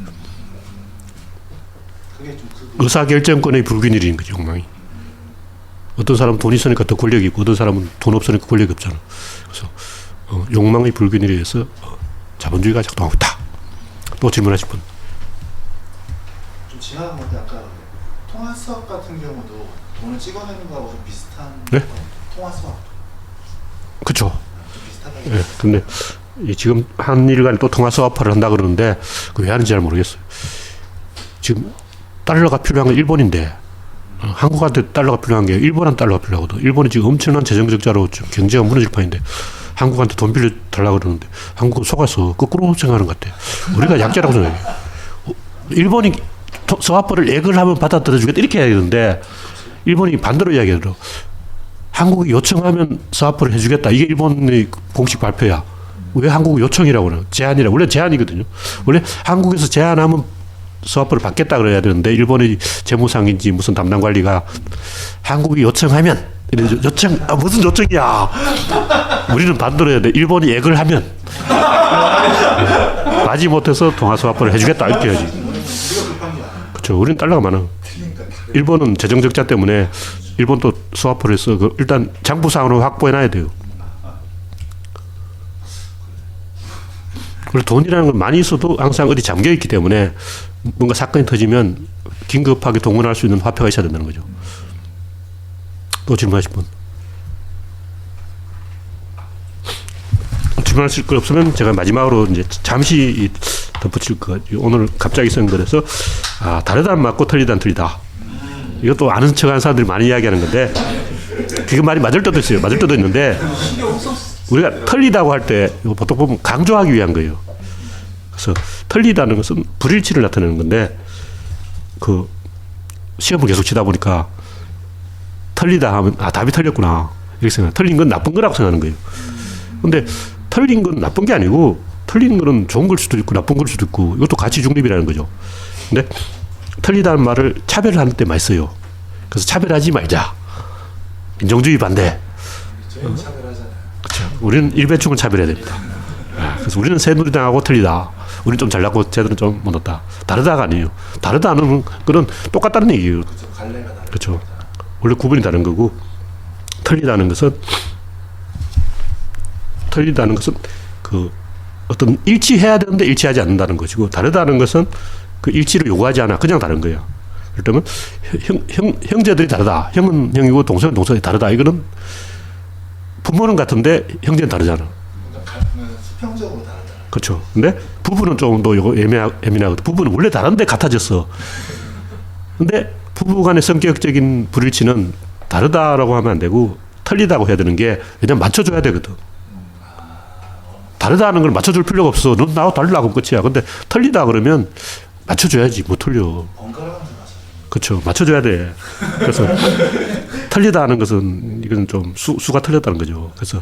그게 좀 의사결정권의 불균일인 거지 욕망이. 어떤 사람은 돈 있으니까 더 권력이 있고 어떤 사람은 돈 없으니까 권력이 없잖아. 그래서 욕망의 불균일에 의해서 자본주의가 작동하고 있다. 또 질문하실 분. 좀 지나간 건데 아까 통화 수학 같은 경우도 돈을 찍어내는 거하고 좀 비슷한 네? 통화 수학 그렇죠. 좀 비슷하다고 예, 근데 지금 한일 간에 또 통화 수화파를 한다 그러는데 그 왜 하는지 잘 모르겠어요. 지금 달러가 필요한 건 일본인데 한국한테 달러가 필요한 게 일본한 달러가 필요하거든. 일본이 지금 엄청난 재정 적자로 좀 경제가 무너질 판인데 한국한테 돈 빌려 달라고 그러는데 한국은 속아서 거꾸로 생각하는 것 같아. 우리가 약자라고 생각해. 일본이 서화퍼를 액을 하면 받아들여 주겠다 이렇게 해야 되는데 일본이 반대로 이야기하더라고. 한국이 요청하면 서화퍼를 해주겠다. 이게 일본의 공식 발표야. 왜 한국이 요청이라고 그러나? 제안이라. 원래 제안이거든요. 원래 한국에서 제안하면 스와프를 받겠다 그래야 되는데 일본의 재무상인지 무슨 담당 관리가 한국이 요청하면 요청 무슨 요청이야. 우리는 반대로 돼. 일본이 액을 하면 마지 못해서 동아 스와프를 해주겠다 이렇게 해야지. 그렇죠. 우리는 달러가 많아. 일본은 재정 적자 때문에 일본도 스와프를 해서 일단 장부상으로 확보해놔야 돼요. 그리고 돈이라는 건 많이 있어도 항상 어디 잠겨있기 때문에 뭔가 사건이 터지면 긴급하게 동원할 수 있는 화폐가 있어야 된다는 거죠. 또 질문하실 분? 질문하실 거 없으면 제가 마지막으로 이제 잠시 덧붙일 거. 오늘 갑자기 쓴 거라서 다르다는 맞고 틀리다는 틀리다. 이것도 아는 척하는 사람들이 많이 이야기하는 건데 그게 말이 맞을 때도 있어요. 맞을 때도 있는데 우리가 틀리다고 할 때 보통 보면 강조하기 위한 거예요. 그래서 틀리다는 것은 불일치를 나타내는 건데 그 시험을 계속 치다 보니까 틀리다 하면 답이 틀렸구나 이렇게 생각. 틀린 건 나쁜 거라고 생각하는 거예요. 근데 틀린 건 나쁜 게 아니고 틀린 거는 좋은 걸 수도 있고 나쁜 걸 수도 있고 이것도 가치 중립이라는 거죠. 근데 틀리다는 말을 차별하는 때 많이 써요. 그래서 차별하지 말자. 인종주의 반대. 저희는 차별하잖아요. 그렇죠. 우리는 일배충을 차별해야 됩니다. 그래서 우리는 새누리당하고 틀리다. 우리는 좀 잘났고 쟤들은 좀 못났다. 다르다가 아니에요. 다르다는 거는 똑같다는 얘기예요. 그렇죠. 갈래가 다르죠. 그렇죠. 원래 구분이 다른 거고 틀리다는 것은 그 어떤 일치해야 되는데 일치하지 않는다는 것이고 다르다는 것은 그 일치를 요구하지 않아. 그냥 다른 거야. 그렇다면 형제들이 다르다. 형은 형이고 동생은 동생이 다르다. 이거는 부모는 같은데 형제는 다르잖아. 수평적으로 다르다. 그렇죠. 근데 부부는 좀 더 이거 예민하거든. 부부는 원래 다른데 같아졌어. 근데 부부 간의 성격적인 불일치는 다르다라고 하면 안 되고 틀리다고 해야 되는 게 왜냐면 맞춰줘야 되거든. 다르다는 걸 맞춰줄 필요가 없어. 넌 나하고 달라고 끝이야. 근데 틀리다 그러면 맞춰줘야지. 못 틀려. 번갈아가면서 맞춰. 그렇죠. 맞춰줘야 돼. 그래서 틀리다 하는 것은 이건 좀 수가 틀렸다는 거죠. 그래서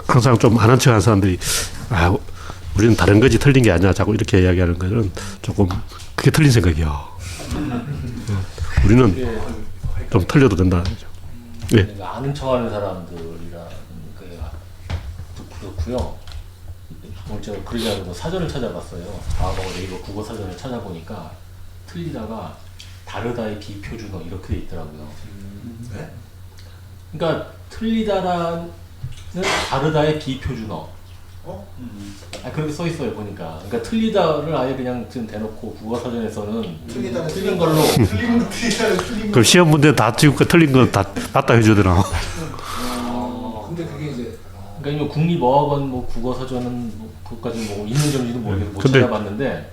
항상 좀 아는 척하는 사람들이 우리는 다른 거지 틀린 게 아니야. 자꾸 이렇게 이야기하는 거는 조금 그게 틀린 생각이야. 우리는 좀 틀려도 된다는 거죠. 네. 내가 아는 척하는 사람들이라 그렇고요. 오늘 제가 그러지 않고 사전을 찾아봤어요. 과거 네이버 국어 사전을 찾아보니까 틀리다가 다르다의 비표준어 이렇게 돼 있더라고요. 네? 그러니까 틀리다라는 다르다의 비표준어. 그렇게 써 있어요 보니까. 그러니까 틀리다를 아예 그냥 지금 대놓고 국어 사전에서는 틀린 걸로. 그럼 시험 문제 다 지금 틀린 거 다 맞다 해주더라. 근데 그게 이제 그러니까 국립어학원 뭐 국어 사전은 뭐 그것까지 뭐 있는 점인지는 모르겠고 못 근데 찾아봤는데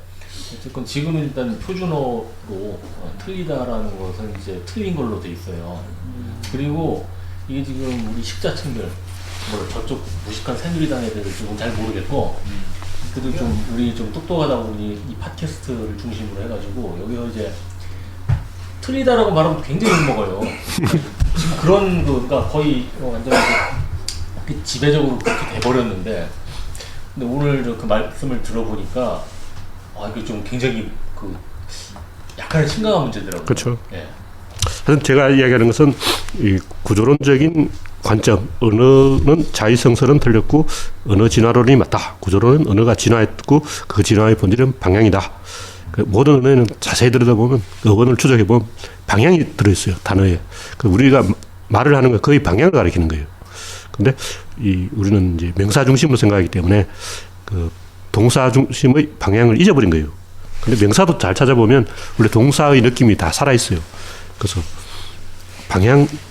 어쨌건 지금은 일단 표준어로 틀리다라는 것은 이제 틀린 걸로 돼 있어요. 그리고 이게 지금 우리 식자층들 뭐 저쪽 무식한 새누리당 애들은 지금 잘 모르겠고 그래도 좀 우리 좀 똑똑하다고 우리 이 팟캐스트를 중심으로 해가지고 여기서 이제 틀리다라고 말하면 굉장히 욕먹어요. 지금 그런 그러니까 거의 완전 지배적으로 그렇게 돼버렸는데 근데 오늘 그 말씀을 들어보니까 이게 좀 굉장히 그 약간의 심각한 문제더라고요. 그렇죠. 예. 하여튼 제가 이야기하는 것은 이 구조론적인 관점, 언어는 자의성설은 틀렸고 언어 진화론이 맞다. 구조론은 언어가 진화했고 그 진화의 본질은 방향이다. 그 모든 언어에는 자세히 들여다보면 어원을 추적해보면 방향이 들어있어요. 단어에. 우리가 말을 하는 건 거의 방향을 가리키는 거예요. 근데 우리는 이제 명사 중심으로 생각하기 때문에 그 동사 중심의 방향을 잊어버린 거예요. 근데 명사도 잘 찾아보면 원래 동사의 느낌이 다 살아있어요. 그래서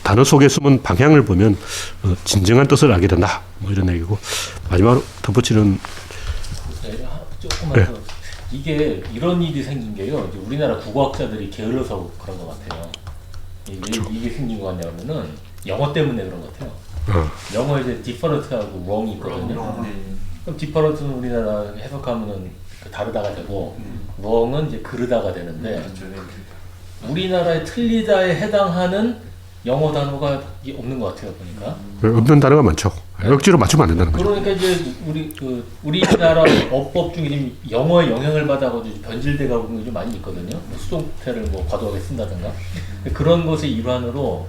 단어 속에 숨은 방향을 보면 진정한 뜻을 알게 된다. 뭐 이런 얘기고 마지막으로 덧붙이는 조금만 네. 더 이게 이런 일이 생긴 게요. 이제 우리나라 국어학자들이 게을러서 그런 것 같아요. 이게 생긴 것 같냐 그러면은 영어 때문에 그런 것 같아요. 영어에 이제 different하고 wrong이 있거든요. 그럼 different는 우리나라 해석하면은 다르다가 되고 wrong은 이제 그르다가 되는데 우리나라의 틀리다에 해당하는 영어 단어가 없는 것 같아요 보니까. 없는 단어가 많죠. 억지로 맞추면 안 된다는 거죠. 그러니까 이제 우리나라 어법 중에 지금 영어의 영향을 받아가지고 변질돼 가고 있는 게 좀 많이 있거든요. 뭐 수동태를 뭐 과도하게 쓴다든가 그런 것의 일환으로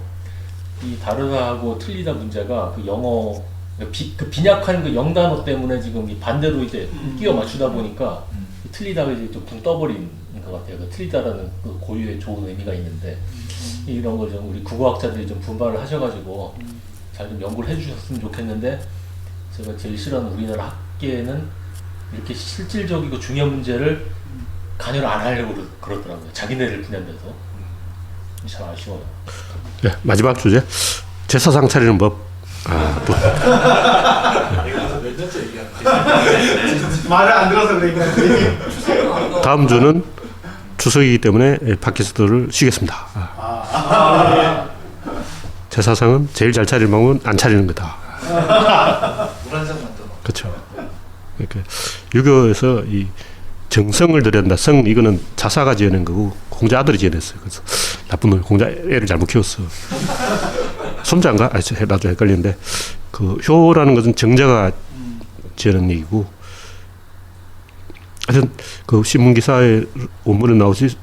이 다르다하고 틀리다 문제가 그 영어 그 빈약한 그 영단어 때문에 지금 이 반대로 이제 끼워 맞추다 보니까 틀리다가 이제 좀 붕 떠버린 것 같아요. 그 틀리다라는 그 고유의 좋은 의미가 있는데 이런 걸 좀 우리 국어학자들이 좀 분발을 하셔가지고 잘 좀 연구를 해주셨으면 좋겠는데 제가 제일 싫어하는 우리나라 학계는 이렇게 실질적이고 중요한 문제를 관여를 안 하려고 그러더라고요. 자기네를 분야면서 참 아쉬워요. 네, 마지막 주제 제사상 차리는 법. 몇 년째 얘기하는 거야? 말을 안 들어서 그러니까. 다음 주는 추석이기 때문에 팟캐스트를 쉬겠습니다. 제사상은 제일 잘 차리는 방법은 안 차리는 거다. 물 한 잔만 더. 그렇죠. 그러니까 유교에서 이 정성을 들였다. 성 이거는 자사가 지어낸 거고 공자 아들이 지어냈어요. 그래서 나쁜 놈 공자 애를 잘못 키웠어. 손자인가? 나도 헷갈리는데 그 효라는 것은 정자가 지어낸 얘기고 하여튼 그 신문 기사에 원문에 나오지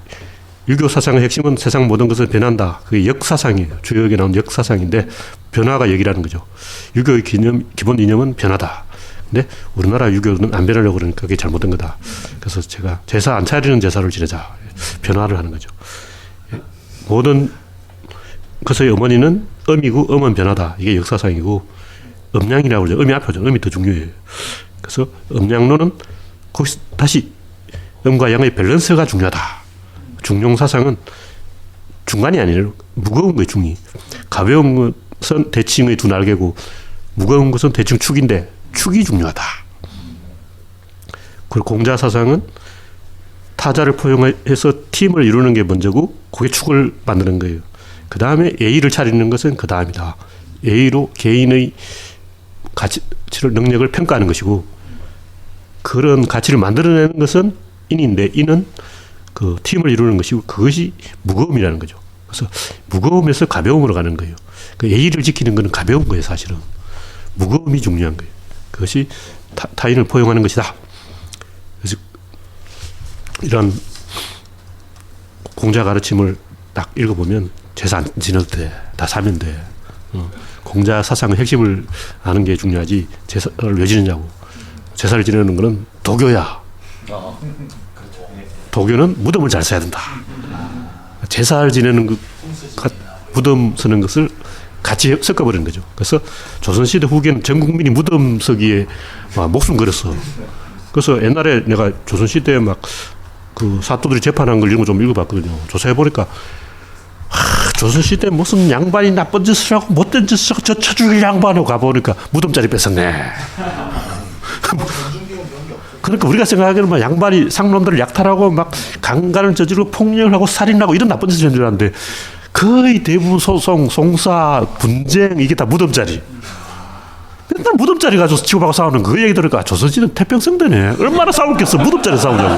유교 사상의 핵심은 세상 모든 것을 변한다. 그게 역사상이에요. 주역에 나온 역사상인데 변화가 역이라는 거죠. 유교의 기본 이념은 변화다. 근데 우리나라 유교는 안 변하려고 그러니까 그게 잘못된 거다. 그래서 제가 제사 안 차리는 제사를 지내자. 변화를 하는 거죠. 모든 것의 어머니는 음이고 음은 변화다. 이게 역사상이고 음양이라고 그러죠. 음이 앞에 오죠. 음이 더 중요해요. 그래서 음양론은 거기서 다시 음과 양의 밸런스가 중요하다. 중용사상은 중간이 아니에요. 무거운 거예요. 중이. 가벼운 것은 대칭의 두 날개고 무거운 것은 대칭 축인데 축이 중요하다. 그리고 공자사상은 타자를 포용해서 팀을 이루는 게 먼저고 그게 축을 만드는 거예요. 그 다음에 예의를 차리는 것은 그 다음이다. 예의로 개인의 가치를 능력을 평가하는 것이고 그런 가치를 만들어내는 것은 인인데 인은 그 팀을 이루는 것이고 그것이 무거움이라는 거죠. 그래서 무거움에서 가벼움으로 가는 거예요. 그 예의를 지키는 것은 가벼운 거예요. 사실은 무거움이 중요한 거예요. 그것이 타인을 포용하는 것이다. 그래서 이런 공자 가르침을 딱 읽어보면 제사 안 지내도 돼. 다 사면 돼. 공자 사상의 핵심을 아는 게 중요하지 제사를 왜 지내냐고. 제사를 지내는 거는 도교야. 도교는 무덤을 잘 써야 된다. 제사를 지내는 그 무덤 쓰는 것을 같이 섞어버리는 거죠. 그래서 조선시대 후기에는 전 국민이 무덤 서기에 막 목숨 걸었어. 그래서 옛날에 내가 조선시대에 막 그 사또들이 재판한 걸 이런 거 좀 읽어봤거든요. 조사해보니까 조선시대 무슨 양반이 나쁜 짓을 하고 못된 짓을 하고 저 쳐죽일 양반하고 가보니까 무덤자리 뺏었네. 그러니까 우리가 생각하기에는 막 양반이 상놈들을 약탈하고 막 강간을 저지르고 폭력을 하고 살인하고 이런 나쁜 짓을 한 줄 알았는데 거의 대부분 소송, 송사, 분쟁 이게 다 무덤자리. 맨날 무덤자리 가지고 치고받고 싸우는 그 얘기 들으니까 조선시대는 태평성대네. 얼마나 싸웠겠어. 무덤자리 싸우냐고.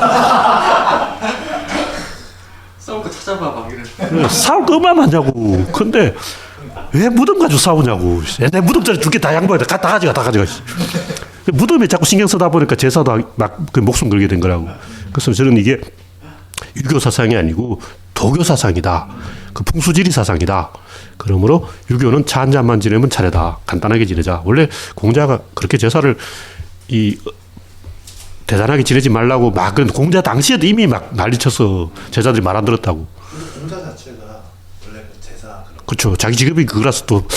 싸울 거 찾아봐 막 이래. 싸울 거 얼마나 많냐고. 근데 왜 무덤 가지고 싸우냐고. 내 무덤자리 줄게 다 양보해. 다 가져가, 다 가져가. 무덤에 자꾸 신경 쓰다 보니까 제사도 막 그 목숨 걸게 된 거라고. 그래서 저는 이게 유교 사상이 아니고 도교 사상이다. 그 풍수지리 사상이다. 그러므로 유교는 차 한 잔만 지내면 차례다. 간단하게 지내자. 원래 공자가 그렇게 제사를 대단하게 지내지 말라고 막 그런 공자 당시에도 이미 막 난리쳐서 제자들이 말 안 들었다고. 공자 자체가 원래 그 제사 그런. 그렇죠. 자기 직업이 그거라서 또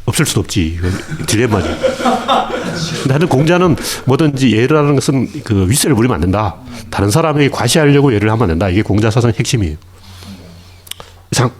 없을 수도 없지. 딜레마지. 근데 하여튼 공자는 뭐든지 예를 하는 것은 그 윗세를 부리면 안 된다. 다른 사람에게 과시하려고 예를 하면 안 된다. 이게 공자 사상의 핵심이에요. 이상.